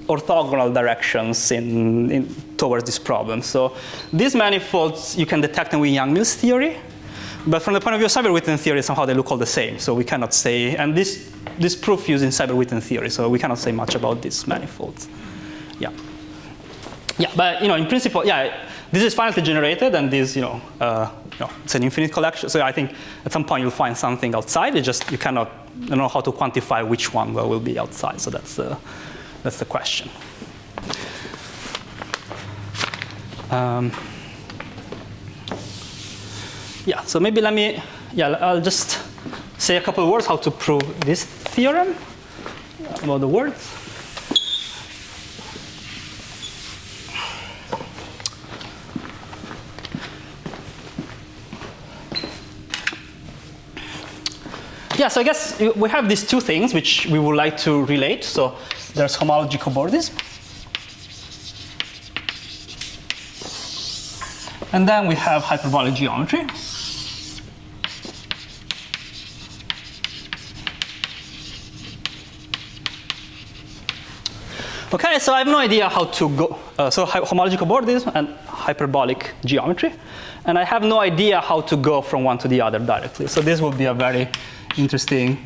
[SPEAKER 1] orthogonal directions towards this problem. So these manifolds, you can detect them with Young-Mills theory. But from the point of view of Seiberg-Witten theory, somehow they look all the same. So we cannot say, and this proof using Seiberg-Witten theory, so we cannot say much about these manifolds. Yeah. Yeah, but in principle, yeah, this is finitely generated, and this, it's an infinite collection. So I think at some point you'll find something outside. It's just you don't know how to quantify which one will be outside. So that's the question. Yeah. So maybe I'll just say a couple of words how to prove this theorem about the words. Yeah, so I guess we have these two things which we would like to relate. So there's homology cobordism. And then we have hyperbolic geometry. Okay, so I have no idea how to go. So homology cobordism and hyperbolic geometry. And I have no idea how to go from one to the other directly. So this will be a very interesting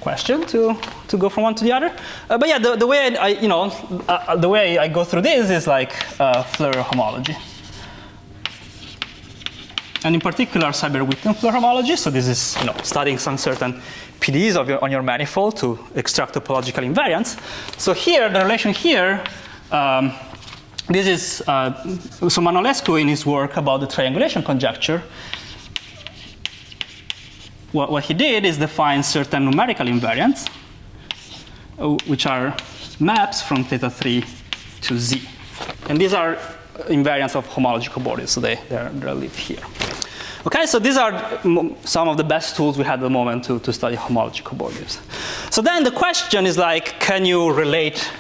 [SPEAKER 1] question to go from one to the other. But yeah, the way the way I go through this is like Floer homology. And in particular, Seiberg-Witten Floer homology. So this is studying some certain PDEs on your manifold to extract topological invariants. So here, the relation here, this is so Manolescu in his work about the triangulation conjecture. What he did is define certain numerical invariants, which are maps from θ3 to z. And these are invariants of homology cobordism, so they live here. Okay, so these are some of the best tools we had at the moment to study homology cobordism. So then the question is like, can you relate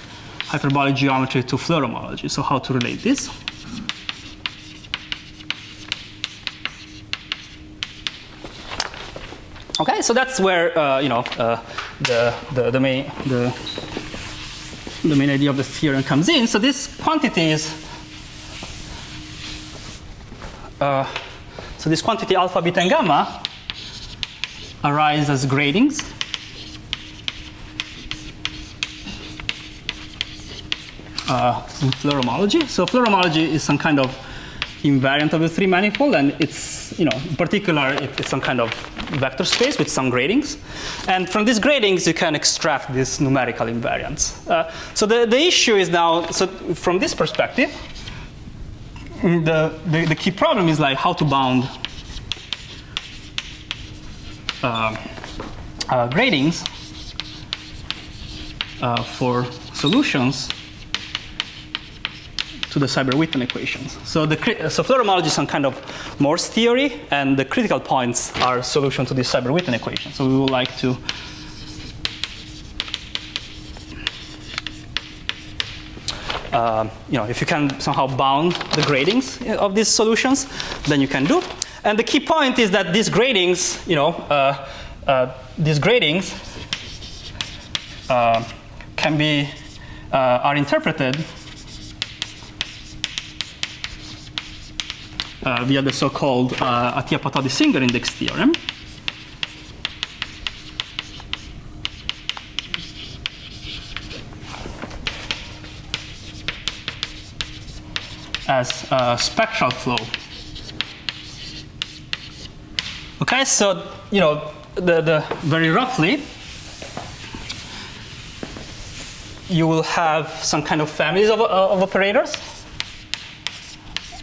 [SPEAKER 1] hyperbolic geometry to Floer homology? So how to relate this? Okay, so that's where the main idea of the theorem comes in. So this quantity is so this quantity alpha, beta, and gamma arise as gradings in Floer homology. So Floer homology is some kind of invariant of the three manifold, and it's in particular it's some kind of vector space with some gradings. And from these gradings, you can extract these numerical invariants. So the issue is now, so from this perspective, the key problem is like how to bound gradings for solutions to the Seiberg-Witten equations. So Floer homology is some kind of Morse theory, and the critical points are solution to the Seiberg-Witten equation. So we would like to if you can somehow bound the gradings of these solutions, then you can do. And the key point is that these gradings, can be are interpreted via the so-called Atiyah-Patodi-Singer index theorem. as a spectral flow. Okay, so the very roughly, you will have some kind of families of operators,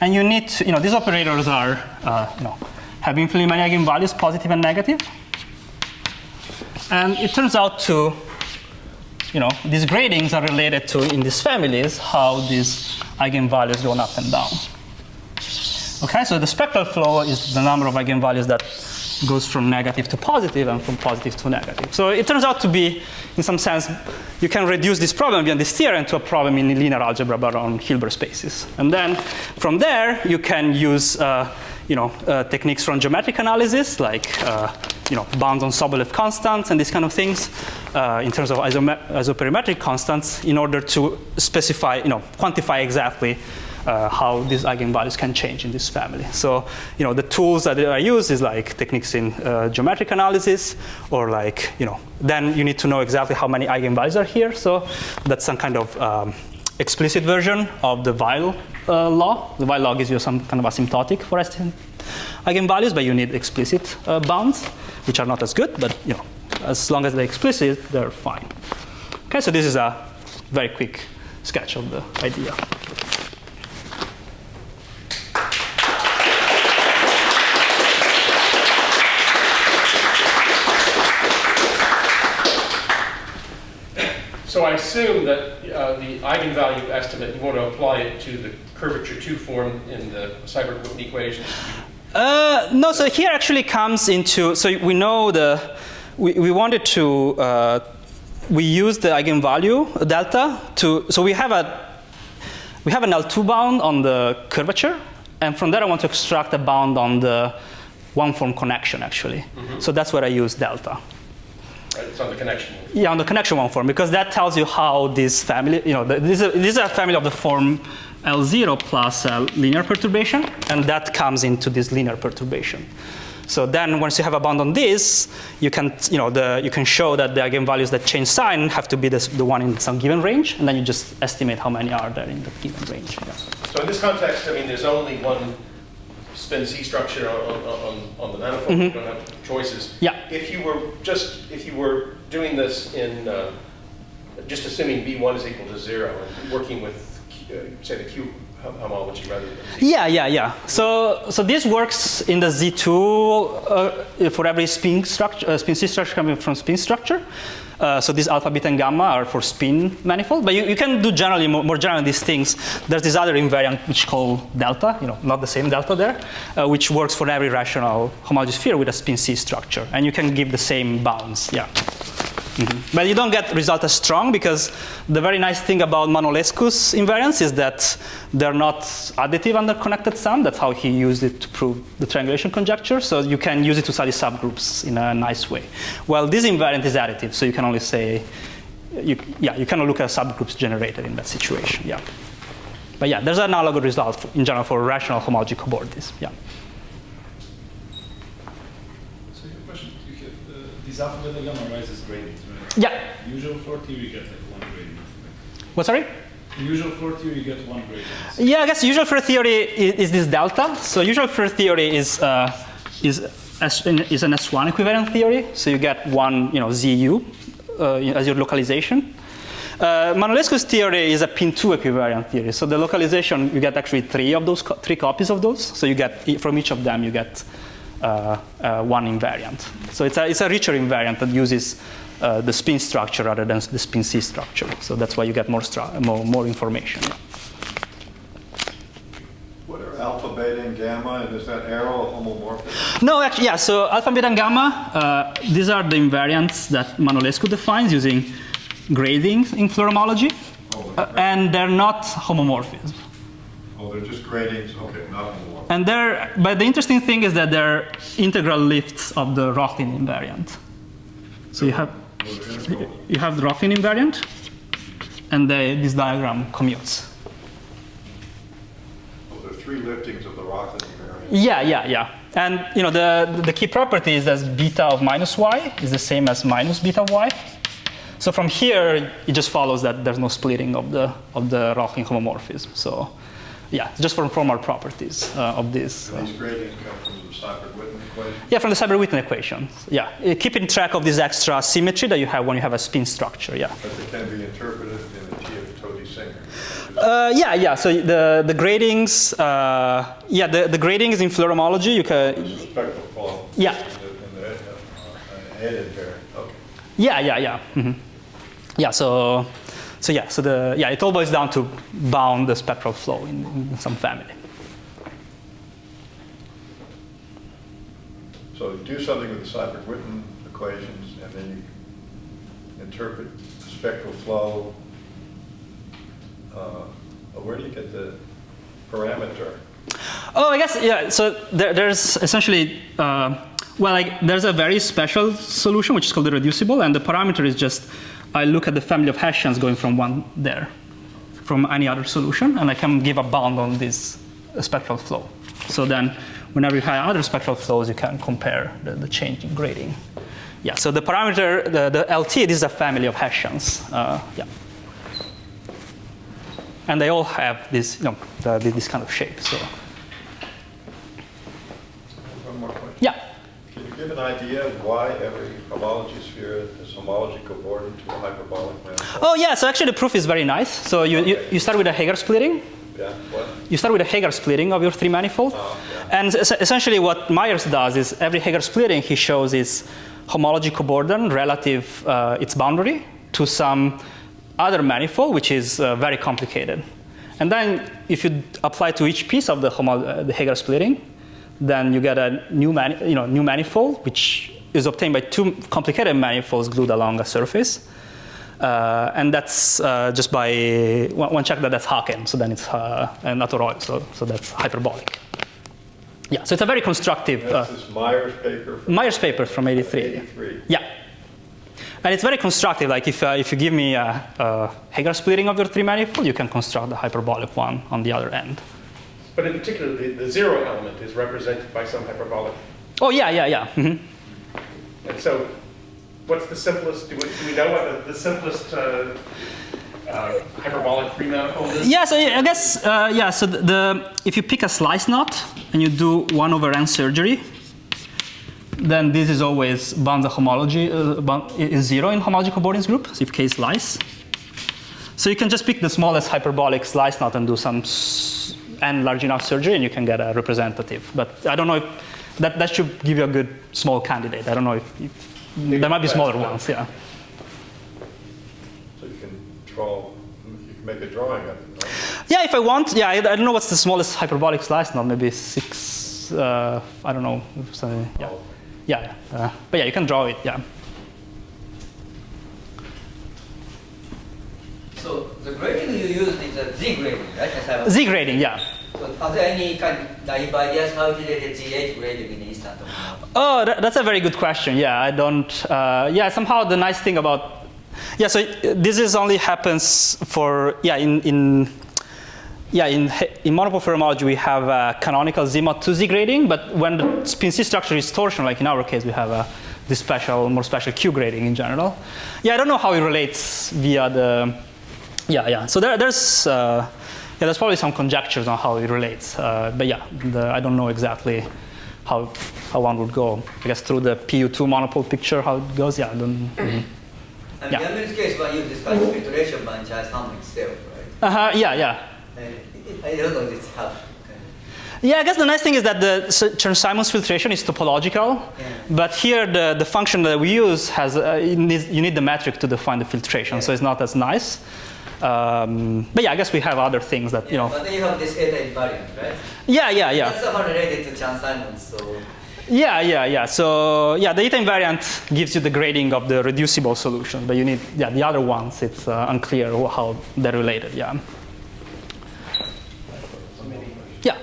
[SPEAKER 1] and you need to, these operators are have infinitely many eigenvalues, positive and negative, and it turns out to these gradings are related to, in these families, how these eigenvalues go up and down. Okay, so the spectral flow is the number of eigenvalues that goes from negative to positive and from positive to negative. So it turns out to be, in some sense, you can reduce this problem beyond this theorem to a problem in linear algebra but on Hilbert spaces. And then from there, you can use techniques from geometric analysis, like bounds on Sobolev constants and these kind of things, in terms of isoperimetric constants, in order to specify, quantify exactly how these eigenvalues can change in this family. So, the tools that I use is like techniques in geometric analysis, or like, then you need to know exactly how many eigenvalues are here. So that's some kind of explicit version of the Weil law. The Weil law gives you some kind of asymptotic for estimating eigenvalues, but you need explicit bounds, which are not as good, but as long as they're explicit, they're fine. Okay, so this is a very quick sketch of the idea.
[SPEAKER 2] So I assume that the eigenvalue estimate, you want to apply it to the curvature 2 form in the Seiberg-Witten equations?
[SPEAKER 1] No, so here actually comes into, so we know we wanted to, we use the eigenvalue delta to, so we have an L2 bound on the curvature, and from there I want to extract a bound on the one-form connection actually. Mm-hmm. So that's where I use delta.
[SPEAKER 2] It's on the connection.
[SPEAKER 1] Yeah, on the connection one form, because that tells you how this family, this is a family of the form L0 plus linear perturbation, and that comes into this linear perturbation. So then, once you have a bound on this, you can, you can show that the eigenvalues that change sign have to be the one in some given range, and then you just estimate how many are there in the given range. Yeah.
[SPEAKER 2] So in this context, there's only one spin C structure on the manifold. Mm-hmm. You don't have choices.
[SPEAKER 1] Yeah.
[SPEAKER 2] If you were doing this in just assuming B1 is equal to 0 and working with say the Q homology rather than Z.
[SPEAKER 1] Yeah. So this works in the Z2 for every spin C structure coming from spin structure. So these alpha, beta, and gamma are for spin manifold. But you can do generally, more generally these things. There's this other invariant which is called delta, not the same delta there, which works for every rational homology sphere with a spin C structure. And you can give the same bounds, yeah. Mm-hmm. But you don't get result as strong, because the very nice thing about Manolescu's invariants is that they're not additive under connected sum. That's how he used it to prove the triangulation conjecture. So you can use it to study subgroups in a nice way. Well, this invariant is additive, so you can only say, you cannot look at subgroups generated in that situation. Yeah. But yeah, there's an analogous result in general for rational homology cobordism. Yeah.
[SPEAKER 3] So your question, these alpha, beta, gamma rises gradients, right?
[SPEAKER 1] Yeah.
[SPEAKER 3] Usual Floer theory, you get like one gradient.
[SPEAKER 1] What, sorry?
[SPEAKER 3] In usual Floer theory, you get one gradient.
[SPEAKER 1] Yeah, I guess usual Floer theory is this delta. So usual Floer theory is an S1 equivalent theory. So you get one, ZU as your localization. Manolescu's theory is a pin2 equivalent theory. So the localization, you get actually three copies of those. So you get, from each of them, you get one invariant. So it's a richer invariant that uses the spin structure rather than the spin C structure. So that's why you get more information. Yeah.
[SPEAKER 5] What are alpha, beta, and gamma? And is that arrow a homomorphism?
[SPEAKER 1] No, actually, yeah. So alpha, beta, and gamma, these are the invariants that Manolescu defines using grading in Floer homology. And they're not homomorphisms.
[SPEAKER 5] Oh, they're just gradings. Okay, not homomorphism.
[SPEAKER 1] And but the interesting thing is that they're integral lifts of the Rochlin invariant. So you have the Rochlin invariant, and this diagram commutes.
[SPEAKER 5] Oh, there are three liftings of the Rochlin invariant.
[SPEAKER 1] Yeah. And the key property is that beta of minus y is the same as minus beta of y. So from here, it just follows that there's no splitting of the Rochlin homomorphism. So Yeah, just from formal properties of this.
[SPEAKER 5] These gradients come from the Seiberg-Witten equation.
[SPEAKER 1] Yeah, from the Seiberg-Witten equation. Yeah, keeping track of this extra symmetry that you have when you have a spin structure. Yeah.
[SPEAKER 5] But they can be interpreted in the T of Todi-Singer.
[SPEAKER 1] Yeah. So the gradings, the gradings in Floer homology, you can.
[SPEAKER 5] This is spectral flow.
[SPEAKER 1] Yeah.
[SPEAKER 5] In the head invariant. Okay.
[SPEAKER 1] Yeah. Mm-hmm. Yeah. So it all boils down to bound the spectral flow in some family.
[SPEAKER 5] So do something with the Seiberg-Witten equations, and then you interpret the spectral flow. Where do you get the parameter?
[SPEAKER 1] Oh, I guess, yeah. So there's essentially, there's a very special solution which is called the reducible, and the parameter is just I look at the family of Hessians going from one there, from any other solution, and I can give a bound on this spectral flow. So then, whenever you have other spectral flows, you can compare the change in grading. Yeah. So the parameter, the LT, this is a family of Hessians. Yeah. And they all have this, this kind of shape. So.
[SPEAKER 5] One more question.
[SPEAKER 1] Yeah.
[SPEAKER 5] Can you give an idea of why every homology sphere is homology cobordant to a hyperbolic manifold?
[SPEAKER 1] Oh yeah. So actually, the proof is very nice. So you start with a Hager splitting.
[SPEAKER 5] Yeah. What?
[SPEAKER 1] You start with a Hager splitting of your three-manifold.
[SPEAKER 5] Yeah.
[SPEAKER 1] And essentially, what Myers does is every Hager splitting he shows is homology cobordant relative its boundary to some other manifold, which is very complicated. And then if you apply to each piece of the Hager splitting, then you get a new manifold, which is obtained by two complicated manifolds glued along a surface. And that's just by one check that that's Haken, so then it's not Roy, so that's hyperbolic. Yeah, so it's a very constructive.
[SPEAKER 5] That's this Myers paper.
[SPEAKER 1] Myers paper from '83.
[SPEAKER 5] '83.
[SPEAKER 1] Yeah. And it's very constructive. Like if you give me a Hager splitting of your three-manifold, you can construct the hyperbolic one on the other end.
[SPEAKER 2] But in particular, the zero element is represented by some hyperbolic.
[SPEAKER 1] Oh, yeah. Mm-hmm.
[SPEAKER 2] And so, what's the simplest? Do we know what the simplest hyperbolic three-manifold is?
[SPEAKER 1] Yeah, so I guess, so if you pick a slice knot and you do 1/n surgery, then this is always bound the homology, is zero in homology cobordance group, so if K is slice. So you can just pick the smallest hyperbolic slice knot and do some n large enough surgery, and you can get a representative. But I don't know if that should give you a good small candidate. I don't know if there might be smaller ones, yeah.
[SPEAKER 5] So you can make a drawing of it, right?
[SPEAKER 1] Yeah, if I want, yeah, I don't know what's the smallest hyperbolic slice knot, maybe 6, I don't know, yeah. Yeah, but yeah, you can draw it, yeah.
[SPEAKER 4] So the grading you use is a Z grading, right?
[SPEAKER 1] Z grading, yeah.
[SPEAKER 4] So are there any kind of naive ideas how to get GH grading in instant?
[SPEAKER 1] Oh, that's a very good question. Yeah, I don't. Somehow the nice thing about, so this is only happens for in monopole homology we have a canonical Z mod 2Z grading, but when the spin C structure is torsion, like in our case, we have this more special Q grading in general. Yeah, I don't know how it relates via the. So there's probably some conjectures on how it relates, but I don't know exactly how one would go. I guess through the PU2 monopole picture how it goes. Yeah, I don't. Mm-hmm.
[SPEAKER 4] And in Yamil's case, one uses this kind of filtration bunch as harmonic itself, right?
[SPEAKER 1] Yeah.
[SPEAKER 4] I don't know this how.
[SPEAKER 1] Yeah, I guess the nice thing is that the Chern-Simons filtration is topological, but here the function that we use has you need the metric to define the filtration, so it's not as nice. But yeah, I guess we have other things that
[SPEAKER 4] But then you have this eta invariant, right?
[SPEAKER 1] Yeah.
[SPEAKER 4] That's somehow related to Chern-Simons, so.
[SPEAKER 1] Yeah. So the eta invariant gives you the grading of the reducible solution, but you need the other ones. It's unclear how they're related. Yeah. Yeah.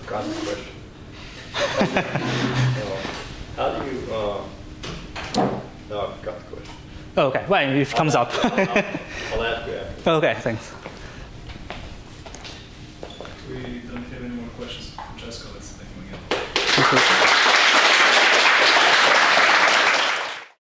[SPEAKER 5] Forgot the question. How do you? No, I forgot the question.
[SPEAKER 1] Okay. Well, if it comes up.
[SPEAKER 5] I'll ask you after.
[SPEAKER 1] Okay. Thanks.
[SPEAKER 3] We don't have any more questions. Francesco, let's thank you again.
[SPEAKER 1] Thank you.